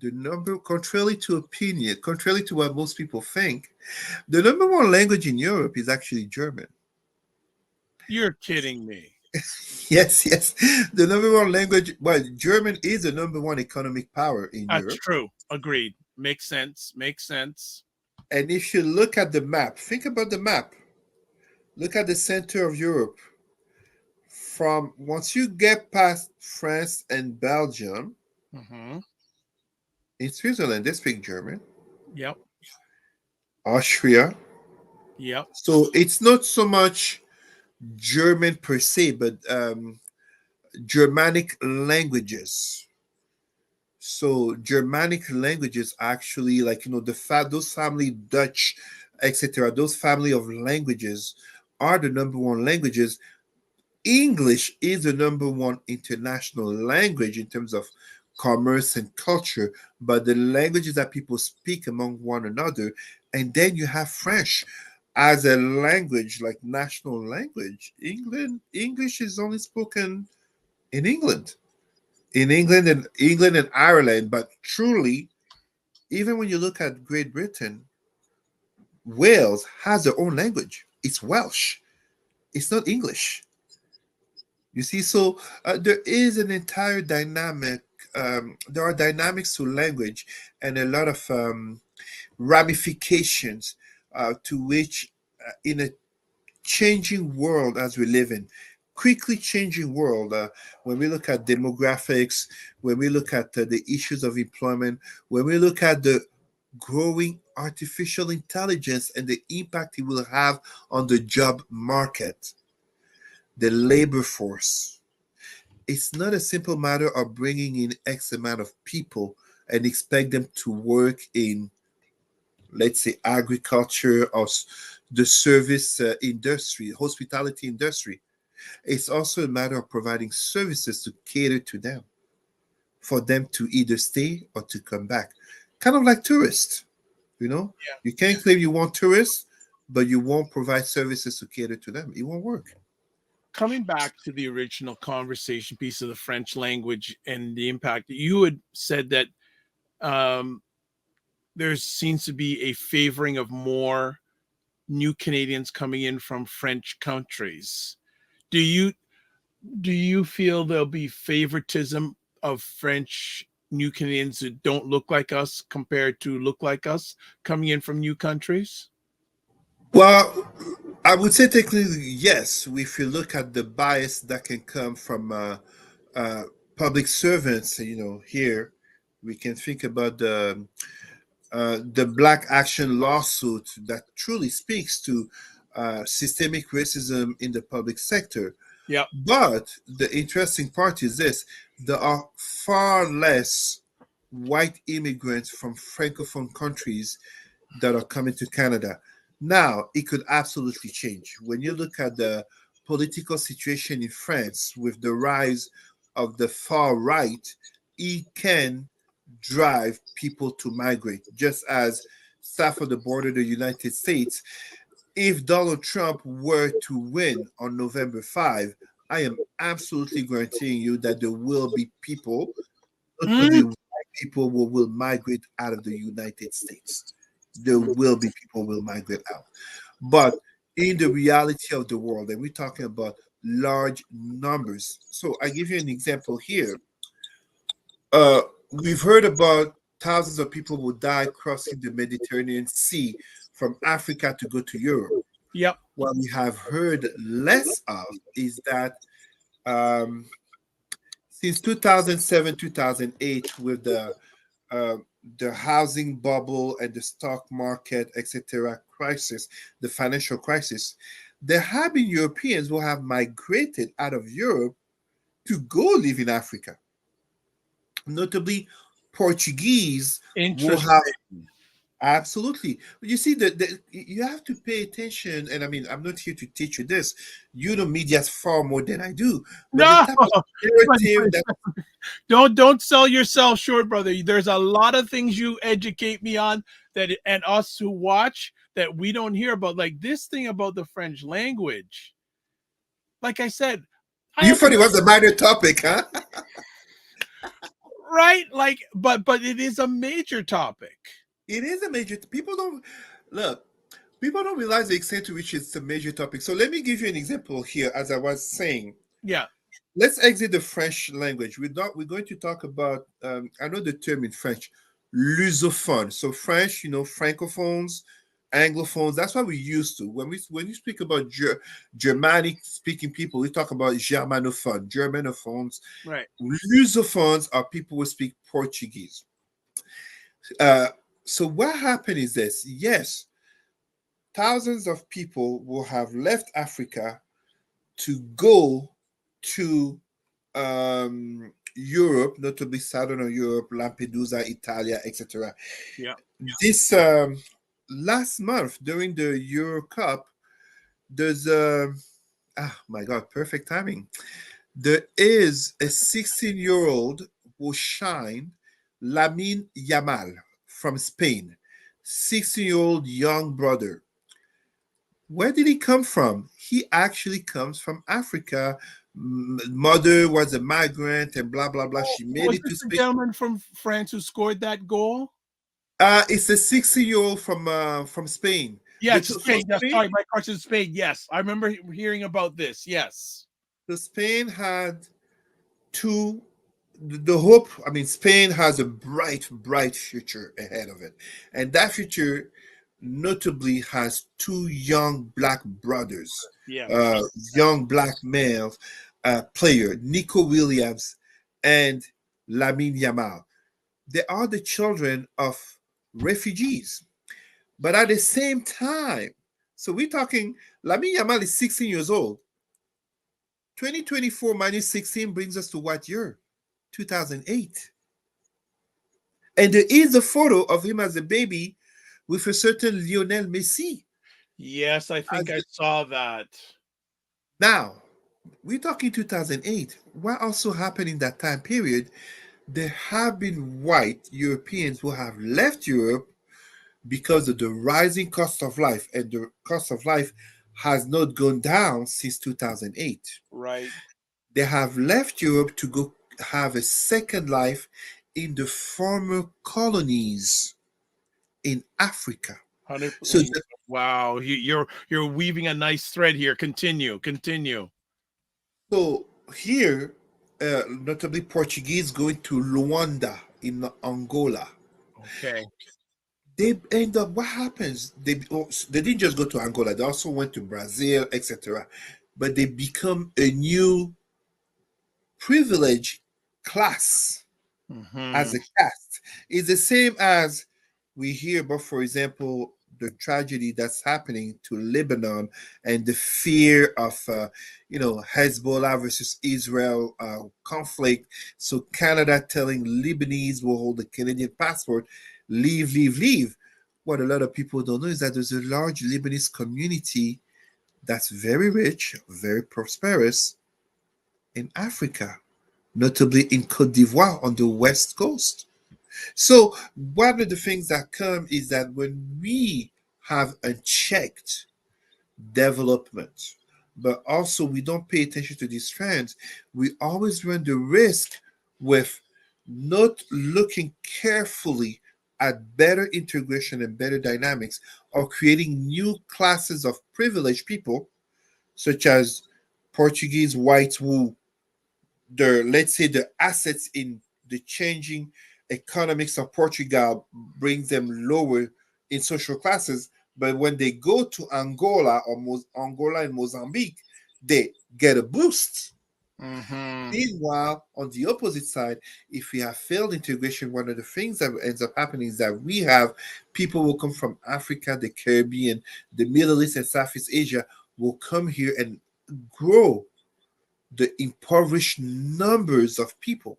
The number, contrary to opinion, contrary to what most people think, the number one language in Europe is actually German. You're kidding me. Yes, yes. The number one language, well, German is the number one economic power in That's Europe. true. Agreed. Makes sense. Makes sense. And if you look at the map, think about the map. Look at the center of Europe. From once you get past France and Belgium, Mm-hmm. in Switzerland, they speak German, Yep. Austria. Yep. So it's not so much German per se, but Germanic languages. So Germanic languages actually, like those family Dutch, etc. Those family of languages are the number one languages. English is the number one international language in terms of commerce and culture, but the languages that people speak among one another, and then you have French as a language, like national language. English is only spoken in England, in England and Ireland, but truly, even when you look at Great Britain, Wales has their own language. It's Welsh. It's not English. You see, so there is an entire dynamic. There are dynamics to language and a lot of ramifications to which, in a changing world as we live in, quickly changing world, when we look at demographics, when we look at the issues of employment, when we look at the growing artificial intelligence and the impact it will have on the job market, the labor force. It's not a simple matter of bringing in X amount of people and expect them to work in, let's say, agriculture or the service industry, hospitality industry. It's also a matter of providing services to cater to them, for them to either stay or to come back. Kind of like tourists, you know? Yeah. You can't claim you want tourists, but you won't provide services to cater to them. It won't work. Coming back to the original conversation piece of the French language and the impact, you had said that um, there seems to be a favoring of more new Canadians coming in from French countries. Do you do you feel there'll be favoritism of French new Canadians that don't look like us compared to look like us coming in from new countries? Well, I would say technically yes. If you look at the bias that can come from uh, public servants, here we can think about the Black Action lawsuit that truly speaks to systemic racism in the public sector. Yeah. But the interesting part is this: there are far less white immigrants from francophone countries that are coming to Canada. Now, it could absolutely change. When you look at the political situation in France with the rise of the far right, it can drive people to migrate, just as south of the border of the United States. If Donald Trump were to win on November 5, I am absolutely guaranteeing you that there will be people, notably Mm. white people, who will migrate out of the United States. There will be people who will migrate out. But in the reality of the world, and we're talking about large numbers. So I give you an example here. Uh, we've heard about thousands of people who die crossing the Mediterranean Sea from Africa to go to Europe. Yep. What we have heard less of is that um, since 2007, 2008, with uh, the housing bubble and the stock market, etc., crisis, the financial crisis, there have been Europeans who have migrated out of Europe to go live in Africa. Notably, Portuguese will have. Interesting. Absolutely. But you see, that you have to pay attention. And I mean, I'm not here to teach you this. You know media far more than I do. But the No, type of narrative that don't sell yourself short, brother. There's a lot of things you educate me on that, and us who watch, that we don't hear about. Like this thing about the French language. Like I said, I you have thought it was a minor topic, huh? right. Like, but it is a major topic. It is a major. People don't look. People don't realize the extent to which it's a major topic. So let me give you an example here. As I was saying, Yeah. Let's exit the French language. We're going to talk about I know the term in French, lusophone. So French, francophones, anglophones. That's what we used to. When you speak about Germanic speaking people, we talk about germanophone, germanophones. Right. Lusophones are people who speak Portuguese. Uh, so what happened is this: yes, thousands of people will have left Africa to go to Europe, notably Southern Europe, Lampedusa, Italia, etc. Yeah. This last month during the Euro Cup, there's my God, perfect timing. There is a 16-year-old who shined, Lamine Yamal from Spain, 16-year-old young brother. Where did he come from? He actually comes from Africa. Mother was a migrant and blah blah blah. Oh, She made was it to this the Spain. gentleman from France who scored that goal? It's a 16-year-old from Spain. Yeah, it's So Spain. Yes, Spain, sorry, my question is Spain. Yes, I remember hearing about this. Yes. so Spain had two. The hope. I mean, Spain has a bright future ahead of it, and that future notably has two young black brothers, Yes. uh, young black male player, Nico Williams and Lamine Yamal. They are the children of refugees. But at the same time, so we're talking, Lamine Yamal is 16 years old. 2024 minus 16 brings us to what year? 2008. And there is a photo of him as a baby with a certain Lionel Messi. Yes, I think I As saw that. now, we're talking 2008. What also happened in that time period? There have been white Europeans who have left Europe because of the rising cost of life, and the cost of life has not gone down since 2008. Right. They have left Europe to go have a second life in the former colonies in Africa. 100. So, Wow, you're weaving a nice thread here. Continue. Continue. so here, notably Portuguese going to Luanda in Angola. Okay. They end up. What happens? They didn't just go to Angola. They also went to Brazil, etc. But they become a new privileged class Hmm. as a caste. It's the same as we hear about, for example, the tragedy that's happening to Lebanon and the fear of, Hezbollah versus Israel conflict. So Canada telling Lebanese will hold the Canadian passport, leave, leave, leave. What a lot of people don't know is that there's a large Lebanese community that's very rich, very prosperous in Africa, notably in Cote d'Ivoire on the west coast. So one of the things that come is that when we have unchecked development, but also we don't pay attention to these trends, we always run the risk with not looking carefully at better integration and better dynamics, or creating new classes of privileged people, such as Portuguese whites who let's say the assets in the changing economics of Portugal brings them lower in social classes, but when they go to Angola or Angola and Mozambique, they get a boost. Hmm. Meanwhile, on the opposite side, if we have failed integration, one of the things that ends up happening is that we have people who come from Africa, the Caribbean, the Middle East, and Southeast Asia will come here and grow the impoverished numbers of people.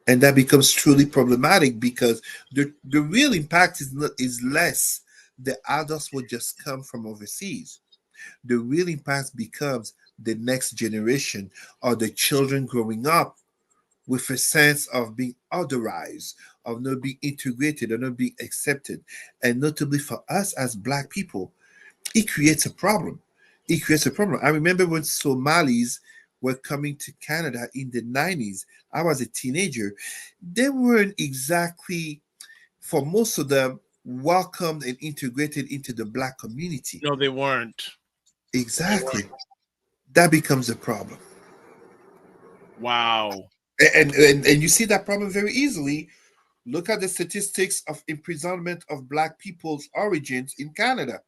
And that becomes truly problematic because the real impact is less. The adults will just come from overseas. The real impact becomes the next generation, or the children growing up with a sense of being otherized, of not being integrated, or not being accepted. And notably for us as Black people, it creates a problem. It creates a problem. I remember when Somalis were coming to Canada in the 90s. I was a teenager. They weren't exactly, for most of them, welcomed and integrated into the Black community. No, they weren't. They Exactly. weren't. that becomes a problem. Wow. And you see that problem very easily. Look at the statistics of imprisonment of Black people's origins in Canada.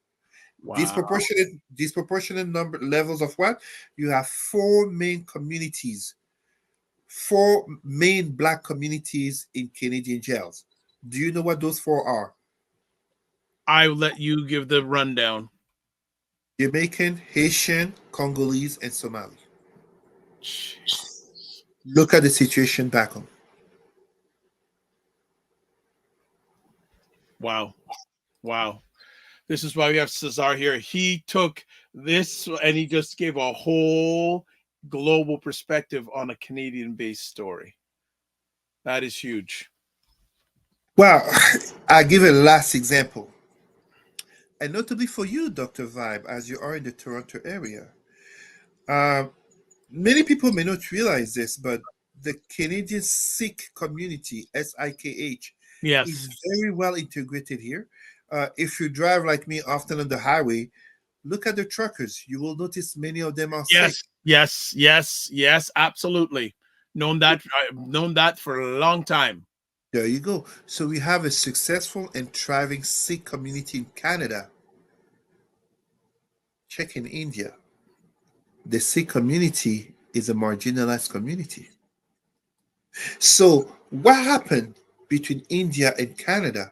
Wow. Disproportionate number levels of what? You have four main communities, four main Black communities in Canadian jails. Do you know what those four are? I'll let you give the rundown. Jamaican, Haitian, Congolese, and Somali. Jeez. Look at the situation back home. Wow. Wow. This is why we have Cesar here. He took this and he just gave a whole global perspective on a Canadian-based story. That is huge. Well, I'll give a last example. And notably for you, Dr. Vibe, as you are in the Toronto area. Uh, Many people may not realize this, but the Canadian Sikh community, SIKH, Yes. is very well integrated here. If you drive like me often on the highway, look at the truckers. You will notice many of them are Sikh. Yes, absolutely. I've known that for a long time. There you go. So we have a successful and thriving Sikh community in Canada. Check in India. The Sikh community is a marginalized community. So, what happened between India and Canada?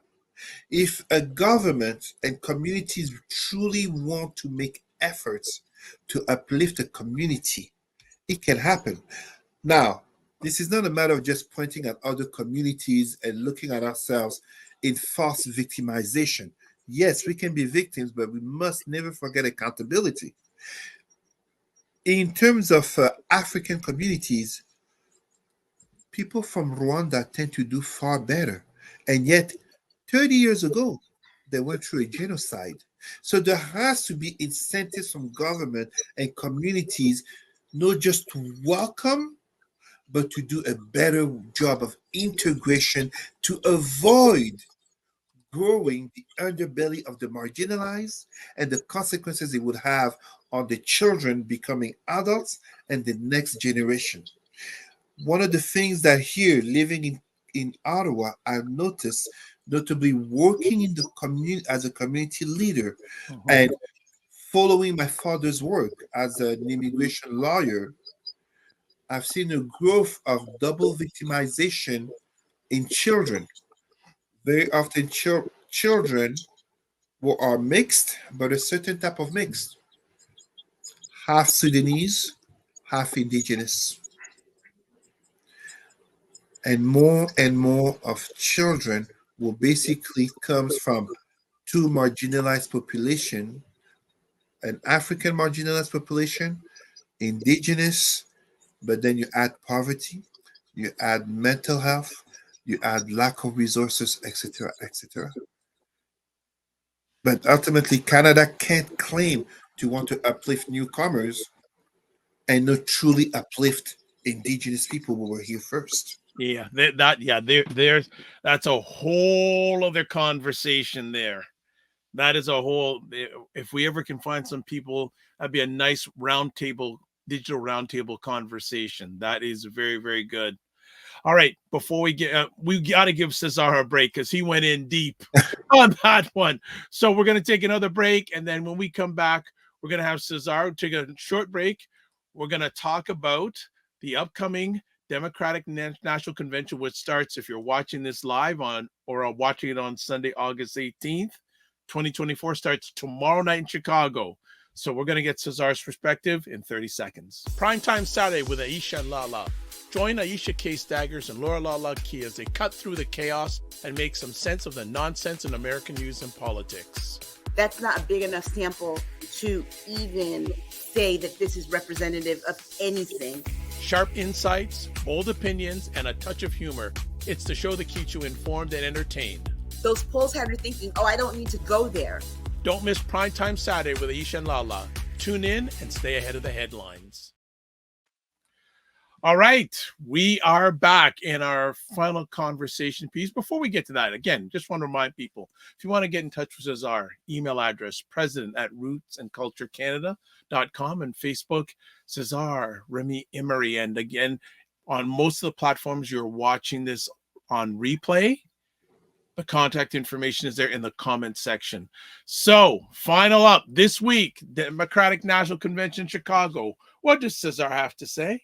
If a government and communities truly want to make efforts to uplift a community, it can happen. Now, this is not a matter of just pointing at other communities and looking at ourselves in false victimization. Yes, we can be victims, but we must never forget accountability. In terms of African communities, people from Rwanda tend to do far better. And yet, 30 years ago, they went through a genocide. So there has to be incentives from government and communities, not just to welcome, but to do a better job of integration to avoid growing the underbelly of the marginalized and the consequences it would have on the children becoming adults and the next generation. One of the things that here, living in Ottawa, I've noticed, notably working in the community as a community leader and following my father's work as an immigration lawyer, I've seen a growth of double victimization in children. Very often, children who are mixed, but a certain type of mixed, half Sudanese, half indigenous. And more of children will basically comes from two marginalized population, an African marginalized population, indigenous, but then you add poverty, you add mental health, you add lack of resources, etc., etc. But ultimately, Canada can't claim to want to uplift newcomers and not truly uplift indigenous people who were here first. Yeah, there's that's a whole other conversation there. That is a whole. If we ever can find some people, that'd be a nice roundtable, digital roundtable conversation. That is very, very good. All right, before we got to give Cesar a break because he went in deep on that one. So we're going to take another break, and then when we come back, we're going to have Cesar take a short break. We're going to talk about the upcoming Democratic National Convention, which starts, if you're watching this live on or are watching it on Sunday, August 18th, 2024, starts tomorrow night in Chicago. So we're going to get Cesar's perspective in 30 seconds. Primetime Saturday with Aisha and Lala. Join Aisha K. Staggers and Laura Lala Key as they cut through the chaos and make some sense of the nonsense in American news and politics. That's not a big enough sample to even say that this is representative of anything. Sharp insights, bold opinions, and a touch of humor. It's the show that keeps you informed and entertained. Those polls have you thinking, oh, I don't need to go there. Don't miss Primetime Saturday with Aisha and Lala. Tune in and stay ahead of the headlines. All right, we are back in our final conversation piece. Before we get to that, again, just want to remind people, if you want to get in touch with Cesar, email address, president@rootsandculturecanada.com, and Facebook, Cesar Remy Emery. And again, on most of the platforms you're watching this on replay, the contact information is there in the comment section. So, final up this week, Democratic National Convention, Chicago. What does Cesar have to say?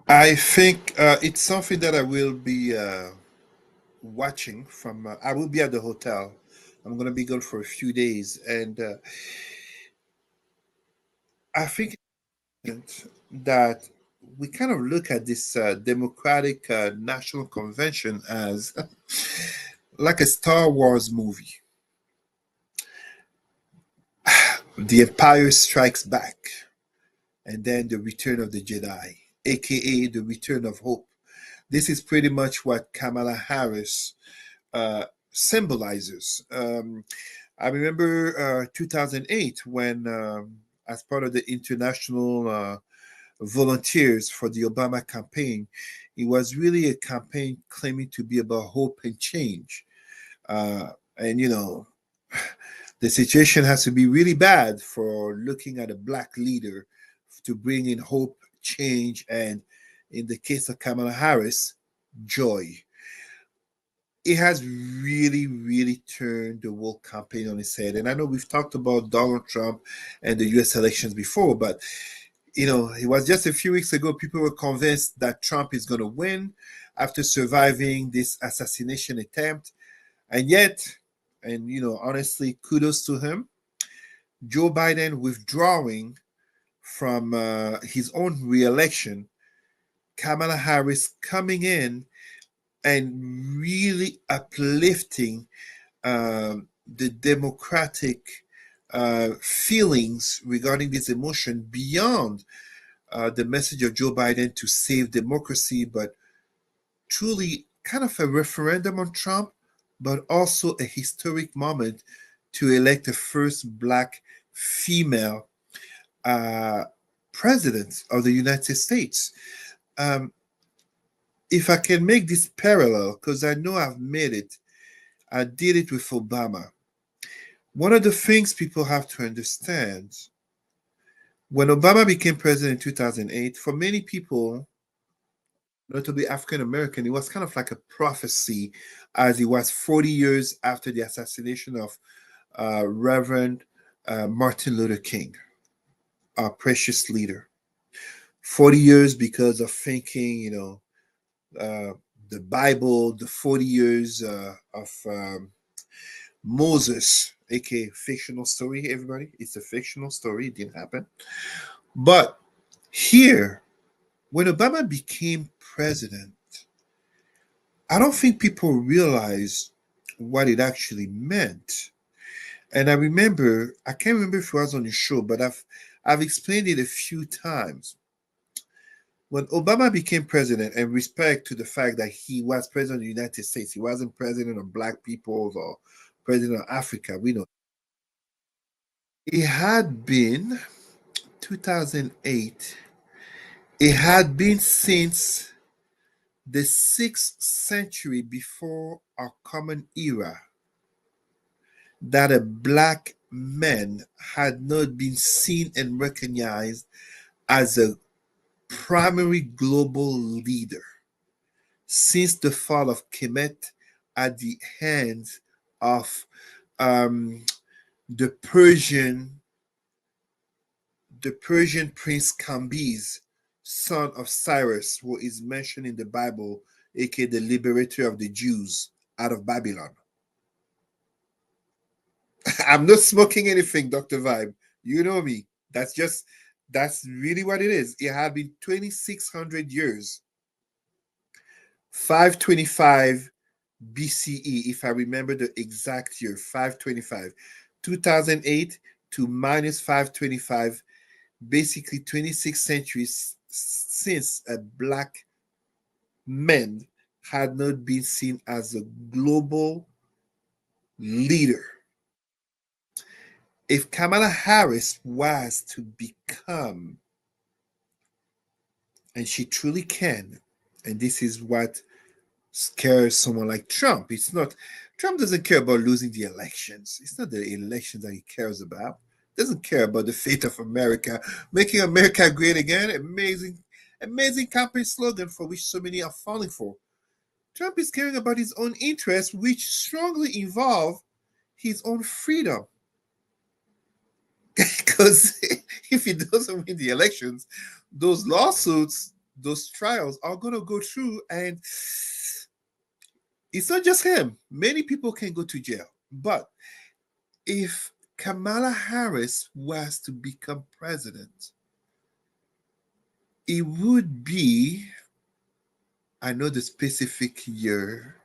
I think it's something that I will be watching from. I will be at the hotel. I'm going to be gone for a few days, and I think that we kind of look at this Democratic National Convention as like a Star Wars movie. The Empire Strikes Back, and then the Return of the Jedi, aka the Return of Hope. This is pretty much what Kamala Harris symbolizes. I remember 2008 when, as part of the international volunteers for the Obama campaign, it was really a campaign claiming to be about hope and change. And, you know, the situation has to be really bad for looking at a black leader to bring in hope, change, and in the case of Kamala Harris, joy. It has really, really turned the whole campaign on its head. And I know we've talked about Donald Trump and the US elections before, but you know, it was just a few weeks ago, people were convinced that Trump is going to win after surviving this assassination attempt. And yet, and you know, honestly, kudos to him, Joe Biden withdrawing from his own reelection, Kamala Harris coming in and really uplifting the democratic feelings regarding this emotion beyond the message of Joe Biden to save democracy, but truly kind of a referendum on Trump, but also a historic moment to elect the first black female uh, president of the United States. Um, if I can make this parallel, because I know I've made it, I did it with Obama. One of the things people have to understand when Obama became president in 2008, for many people, notably African American, it was kind of like a prophecy, as it was 40 years after the assassination of Reverend Martin Luther King, our precious leader. 40 years because of thinking, you know, the Bible, the 40 years of Moses, aka fictional story, everybody. It's a fictional story, it didn't happen. But here, when Obama became president, I don't think people realize what it actually meant. And I remember, I can't remember if it was on the show, but I've explained it a few times. When Obama became president, and respect to the fact that he was president of the United States, he wasn't president of black people or president of Africa, we know. It had been 2008, it had been since the 6th century before our common era that a black man had not been seen and recognized as a primary global leader since the fall of Kemet at the hands of um, the Persian the Persian prince Cambyses, son of Cyrus, who is mentioned in the Bible, aka the liberator of the Jews out of Babylon. I'm not smoking anything, Dr. Vibe. You know me. That's really what it is. It had been 2,600 years, 525 BCE, if I remember the exact year, 525, 2008 to minus 525, basically 26 centuries since a black man had not been seen as a global leader. If Kamala Harris was to become and she truly can. And this is what scares someone like Trump. It's not Trump doesn't care about losing the elections. It's not the elections that he cares about. Doesn't care about the fate of America, making America great again. Amazing, amazing campaign slogan for which so many are falling for. Trump is caring about his own interests, which strongly involve his own freedom. Because if he doesn't win the elections, those lawsuits, those trials are going to go through, and it's not just him. Many people can go to jail. But if Kamala Harris was to become president, it would be, I know the specific year,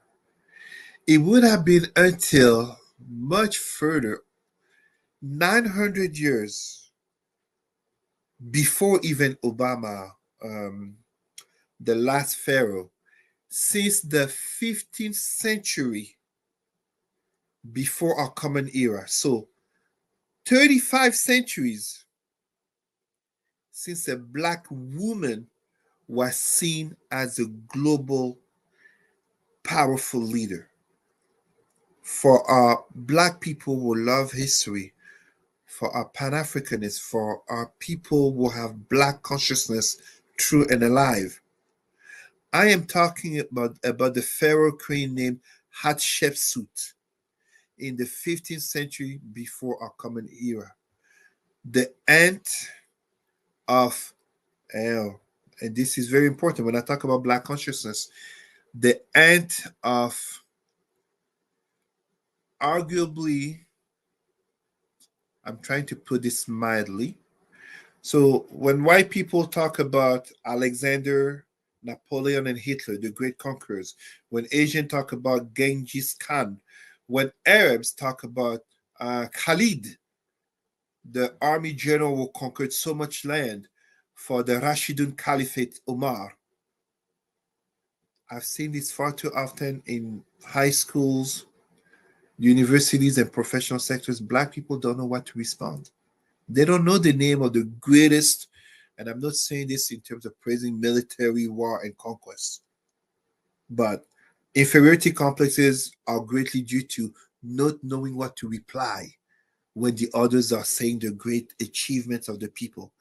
it would have been until much further, 900 years before even Obama, the last pharaoh, since the 15th century before our common era. So 35 centuries since a black woman was seen as a global powerful leader. For our black people who love history, for our Pan-Africanists, for our people who have black consciousness true and alive, I am talking about the pharaoh queen named Hatshepsut in the 15th century before our common era. The aunt of El, and this is very important when I talk about black consciousness, the aunt of arguably, I'm trying to put this mildly. So when white people talk about Alexander, Napoleon, and Hitler, the great conquerors, when Asians talk about Genghis Khan, when Arabs talk about Khalid, the army general who conquered so much land for the Rashidun Caliphate Omar, I've seen this far too often in high schools, universities, and professional sectors. Black people don't know what to respond. They don't know the name of the greatest, and I'm not saying this in terms of praising military war and conquest, but inferiority complexes are greatly due to not knowing what to reply when the others are saying the great achievements of the people.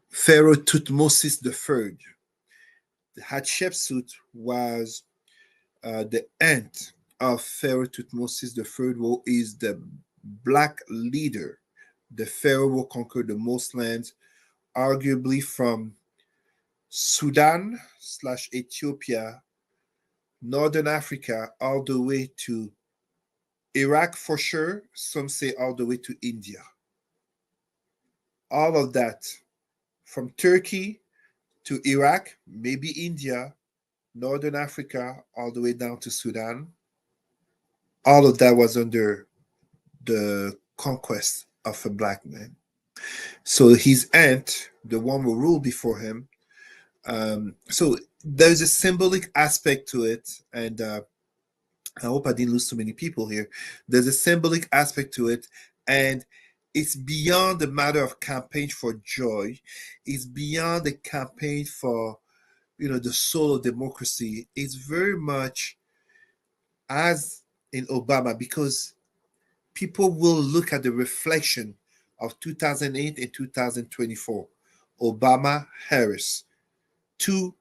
Pharaoh Tutmosis III, the Hatshepsut, was the aunt of Pharaoh Tutmosis III, who is the black leader, the pharaoh who conquered the most lands, arguably from Sudan slash Ethiopia, Northern Africa, all the way to Iraq for sure. Some say all the way to India. All of that from Turkey to Iraq, maybe India, Northern Africa, all the way down to Sudan. All of that was under the conquest of a black man. So his aunt, the one who ruled before him, so there's a symbolic aspect to it, and I hope I didn't lose too many people here. There's a symbolic aspect to it, and it's beyond the matter of campaign for joy. It's beyond the campaign for, the soul of democracy. It's very much as in Obama, because people will look at the reflection of 2008 and 2024. Obama, Harris, two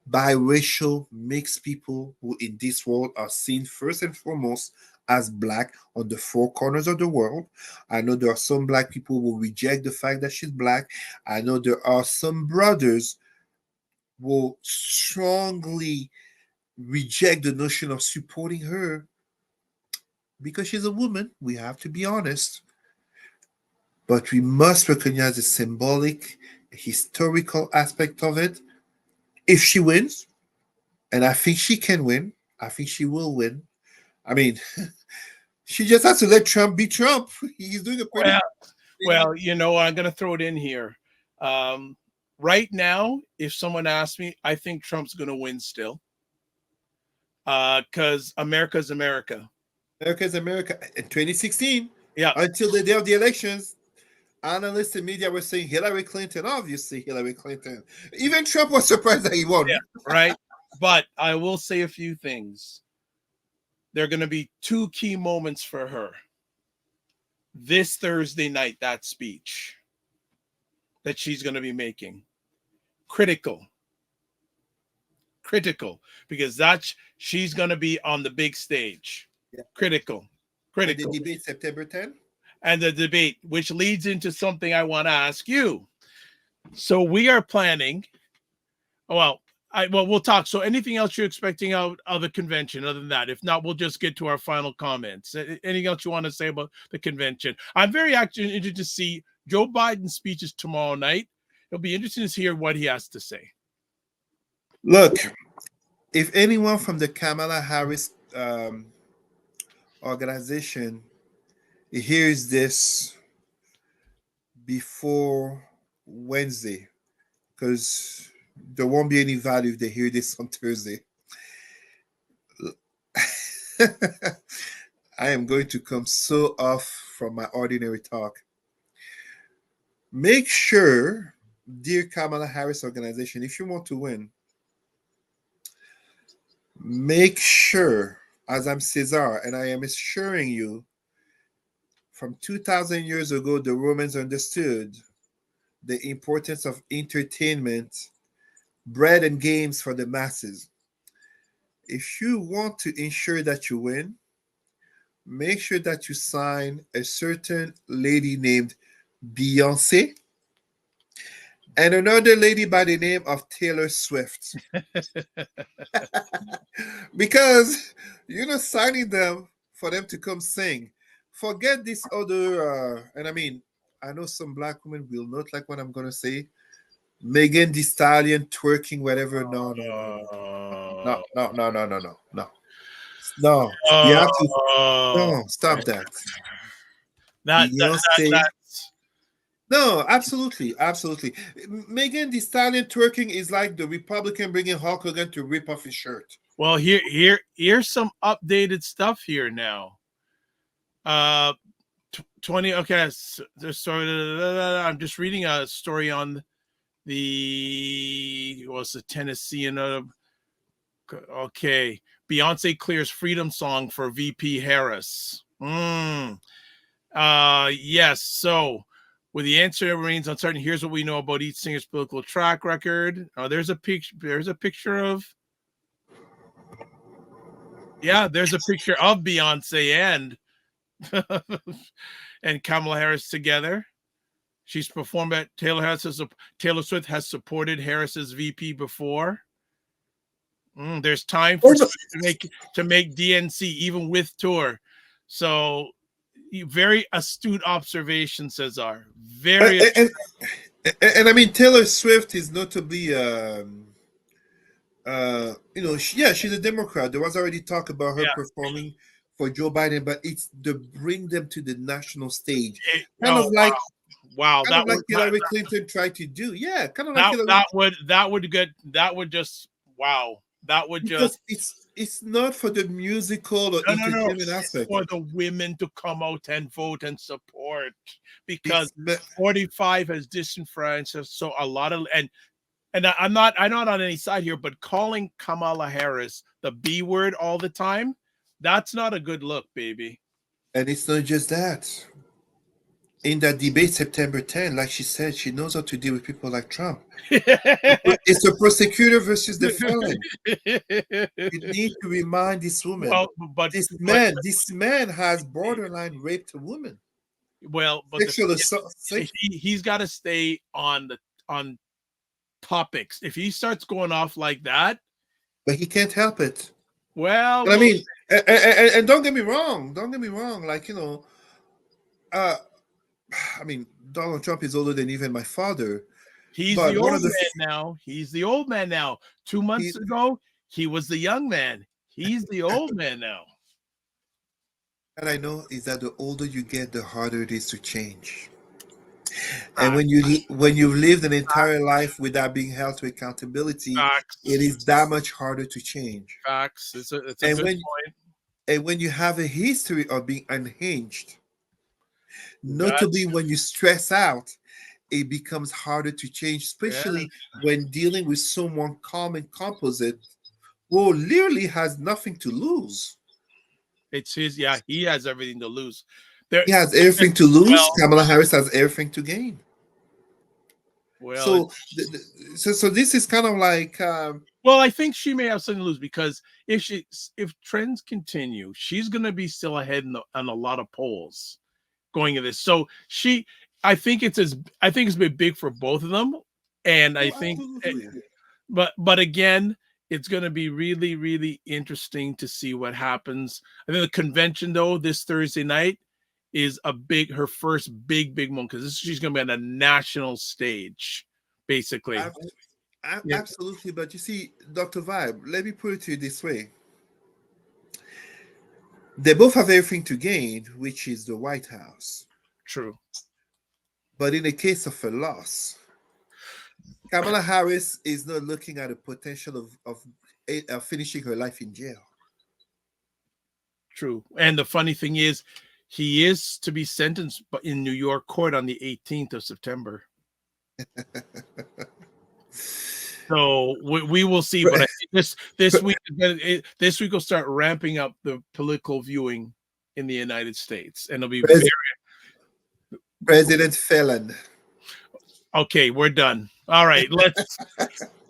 biracial mixed people who in this world are seen first and foremost as black on the four corners of the world. I know there are some black people who reject the fact that she's black. I know there are some brothers who strongly reject the notion of supporting her because she's a woman. We have to be honest. But we must recognize the symbolic, historical aspect of it. If she wins, and I think she can win, I think she will win. I mean, she just has to let Trump be Trump. He's doing a pretty Well, I'm going to throw it in here. Right now, if someone asks me, I think Trump's going to win still. Because America's America. America's America in 2016. Yeah. Until the day of the elections, Analysts and media were saying Hillary Clinton, obviously Hillary Clinton. Even Trump was surprised that he won. Yeah, right. But I will say a few things. There are going to be two key moments for her. This Thursday night, that speech that she's going to be making. Critical, because she's going to be on the big stage. Yeah. Critical. And the debate September 10th? And the debate, which leads into something I want to ask you. So we are planning. Well, we'll talk. So anything else you're expecting out of the convention other than that? If not, we'll just get to our final comments. Anything else you want to say about the convention? I'm very actually interested to see Joe Biden's speeches tomorrow night. It'll be interesting to hear what he has to say. Look, if anyone from the Kamala Harris organization hears this before Wednesday, because there won't be any value if they hear this on Thursday. I am going to come so off from my ordinary talk. Make sure, dear Kamala Harris organization, if you want to win, make sure, as I'm Cesar, and I am assuring you, from 2,000 years ago, the Romans understood the importance of entertainment, bread and games for the masses. If you want to ensure that you win, make sure that you sign a certain lady named Beyonce and another lady by the name of Taylor Swift. Because you're not signing them for them to come sing. Forget this other, and I mean, I know some black women will not like what I'm going to say. Megan Thee Stallion twerking, whatever. No. You have to. No, stop that. Beyonce. No, absolutely. Megan Thee Stallion twerking is like the Republican bringing Hulk Hogan to rip off his shirt. Well, here's some updated stuff here now. 20. Okay, so I'm just reading a story on the Tennessean. Okay, Beyonce clears freedom song for VP Harris. Yes. So, with the answer remains uncertain, here's what we know about each singer's political track record. There's a picture. There's a picture of Beyonce and Kamala Harris together. She's performed at Taylor Swift has supported Harris's VP before. There's time for to make DNC even with tour. So very astute observation, Cesar. Very and I mean Taylor Swift is notably she's a Democrat. There was already talk about her performing for Joe Biden, but it's to bring them to the national stage. Like Hillary Clinton tried to do. Yeah, kind of like it's not for the musical or entertainment aspect. For the women to come out and vote and support, because 45 has disenfranchised so a lot of and I'm not on any side here, but calling Kamala Harris the B word all the time, that's not a good look, baby. And it's not just that. In that debate September 10, like she said, she knows how to deal with people like Trump. It's the prosecutor versus the felon. You need to remind this woman. But this man has borderline raped a woman. Well, but he's got to stay on topics. If he starts going off like that, but he can't help it. Well, I mean, and don't get me wrong. Like, I mean, Donald Trump is older than even my father. He's the old man now. He's the old man now. 2 months ago, he was the young man. He's the old man now. And I know is that the older you get, the harder it is to change. And when you've lived an entire life without being held to accountability, it is that much harder to change. Facts. It's a good point. And when you have a history of being unhinged, Notably, when you stress out, it becomes harder to change, Yeah. especially when dealing with someone calm and composite who literally has nothing to lose. It's his. Yeah, he has everything to lose. There. He has everything to lose. Well, Kamala Harris has everything to gain. well, So, so this is kind of like well. I think she may have something to lose because if trends continue, she's going to be still ahead on a lot of polls going into this. So I think it's been big for both of them, and I oh, think, absolutely. but again, it's going to be really, really interesting to see what happens. I think the convention, though, this Thursday night is her first big moment because she's going to be on a national stage, basically. Yeah, Absolutely, but you see, Dr. Vibe, let me put it to you this way. They both have everything to gain, which is the White House. true. But in the case of a loss, Kamala Harris is not looking at the potential of finishing her life in jail. True. And the funny thing is, he is to be sentenced in New York court on the 18th of September. So we will see. But I think this week will start ramping up the political viewing in the United States, and it'll be President Felon. okay. We're done. All right.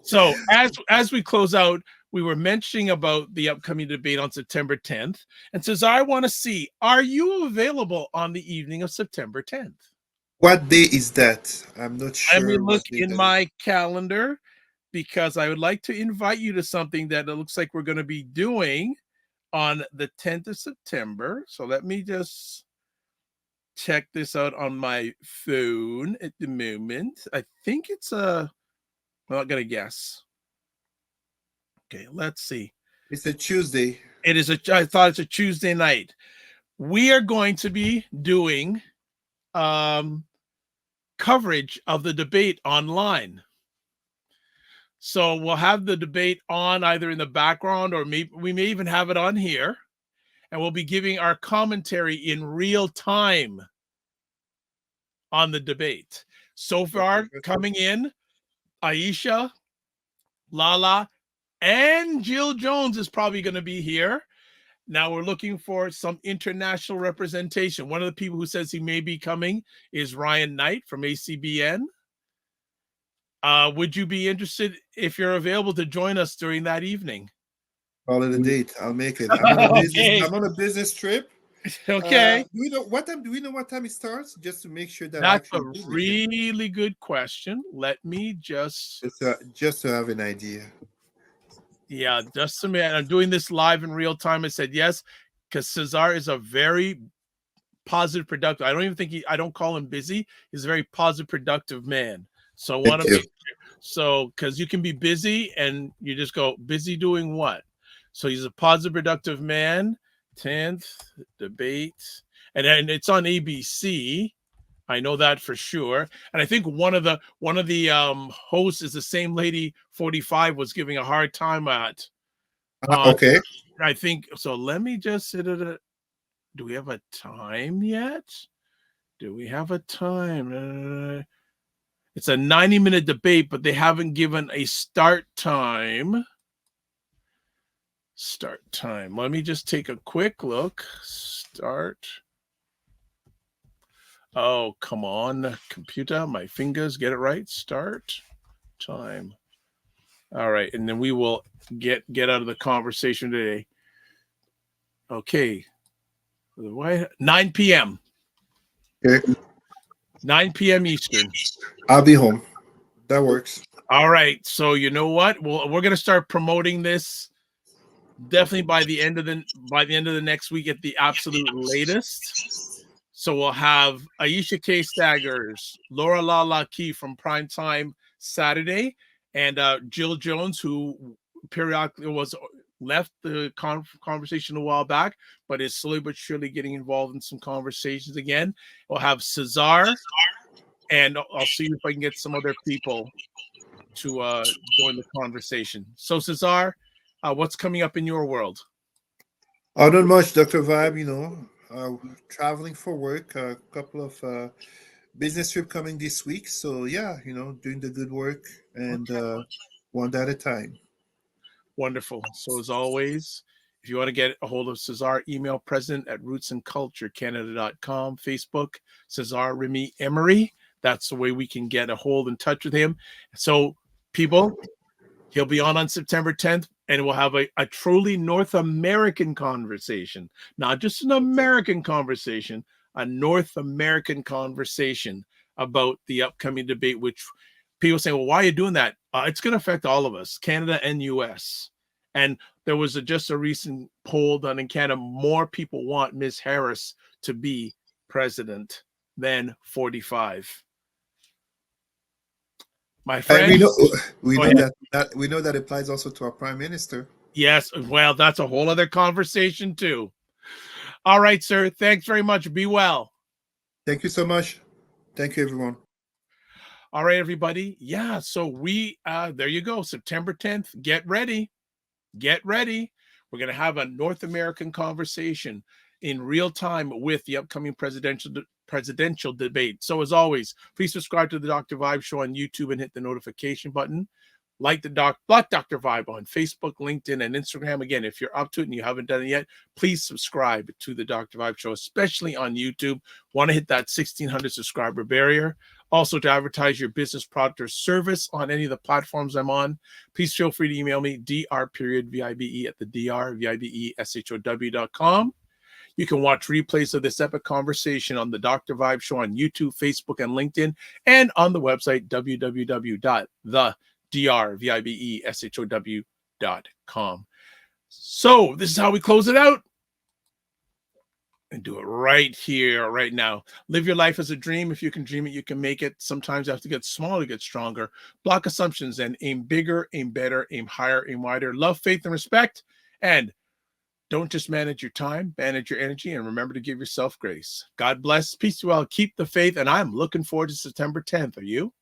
So as we close out, we were mentioning about the upcoming debate on September 10th, and Cesar, I want to see, are you available on the evening of September 10th? What day is that? I'm not Let me sure. look in my calendar because I would like to invite you to something that it looks like we're going to be doing on the 10th of September. So let me just check this out on my phone at the moment. I think it's I'm not going to guess. Okay, let's see. It's a Tuesday. I thought it's a Tuesday night. We are going to be doing coverage of the debate online. So we'll have the debate on either in the background or we may even have it on here. And we'll be giving our commentary in real time on the debate. So far, coming in, Aisha, Lala, and Jill Jones is probably going to be here. Now we're looking for some international representation. One of the people who says he may be coming is Ryan Knight from ACBN. Would you be interested, if you're available, to join us during that evening? Call it a date. I'll make it. I'm on a business trip. Okay. Do we know what time? Do we know what time it starts? Just to make sure that That's a really good question. Let me just to have an idea. Yeah, just a minute. I'm doing this live in real time. I said yes, because Cesar is a very positive, productive. I don't call him busy. He's a very positive, productive man. So I want to make sure. Because you can be busy and you just go, busy doing what? So he's a positive, productive man. 10th debate. And it's on ABC. I know that for sure. And I think one of the hosts is the same lady 45 was giving a hard time at. Okay. I think so. Let me just sit at do we have a time yet? Do we have a time? It's a 90-minute debate, but they haven't given a start time. Start time. Let me just take a quick look. Start. Oh, come on, computer, my fingers, get it right. Start time. All right, and then we will get out of the conversation today. Okay. 9 p.m. Okay. 9 p.m. Eastern. I'll be home. That works. All right. So you know what? We're gonna start promoting this definitely by the end of the next week at the absolute latest. So we'll have Aisha K. Staggers, Laura Lala Key from Primetime Saturday, and Jill Jones, who periodically left the conversation a while back, but is slowly but surely getting involved in some conversations again. We'll have Cesar, and I'll see if I can get some other people to join the conversation. So Cesar, what's coming up in your world? Not much, Dr. Vibe, Traveling for work, a couple of business trip coming this week. So yeah, doing the good work and one day at a time. Wonderful. So as always, if you want to get a hold of Cesar, email president@rootsandculturecanada.com, Facebook, Cesar Remy Emery. That's the way we can get a hold in touch with him. So people, he'll be on September 10th, and we'll have a truly North American conversation, not just an American conversation, a North American conversation about the upcoming debate, which people say, well, why are you doing that? It's going to affect all of us, Canada and U.S. And there was just a recent poll done in Canada. More people want Ms. Harris to be president than 45. My friend, And we go know ahead. that we know that applies also to our prime minister. Yes, well, that's a whole other conversation too. All right, sir. Thanks very much. Be well. Thank you so much. Thank you, everyone. All right, everybody. Yeah, so we there you go. September 10th. Get ready. Get ready. We're going to have a North American conversation in real time with the upcoming presidential debate. So as always, please subscribe to the Dr. Vibe Show on YouTube and hit the notification button. Like Dr. Vibe on Facebook, LinkedIn, and Instagram. Again, if you're up to it and you haven't done it yet, please subscribe to the Dr. Vibe Show, especially on YouTube. Want to hit that 1,600 subscriber barrier. Also, to advertise your business, product, or service on any of the platforms I'm on, please feel free to email me, dr.vibe@thedrbeshow.com. You can watch replays of this epic conversation on the Dr. Vibe Show on YouTube, Facebook, and LinkedIn, and on the website, www.thedrbeshow.com. So this is how we close it out. And do it right here, right now. Live your life as a dream. If you can dream it, you can make it. Sometimes you have to get smaller to get stronger. Block assumptions and aim bigger, aim better, aim higher, aim wider. Love, faith, and respect. And don't just manage your time, manage your energy, and remember to give yourself grace. God bless. Peace to all. Keep the faith. And I'm looking forward to September 10th. Are you?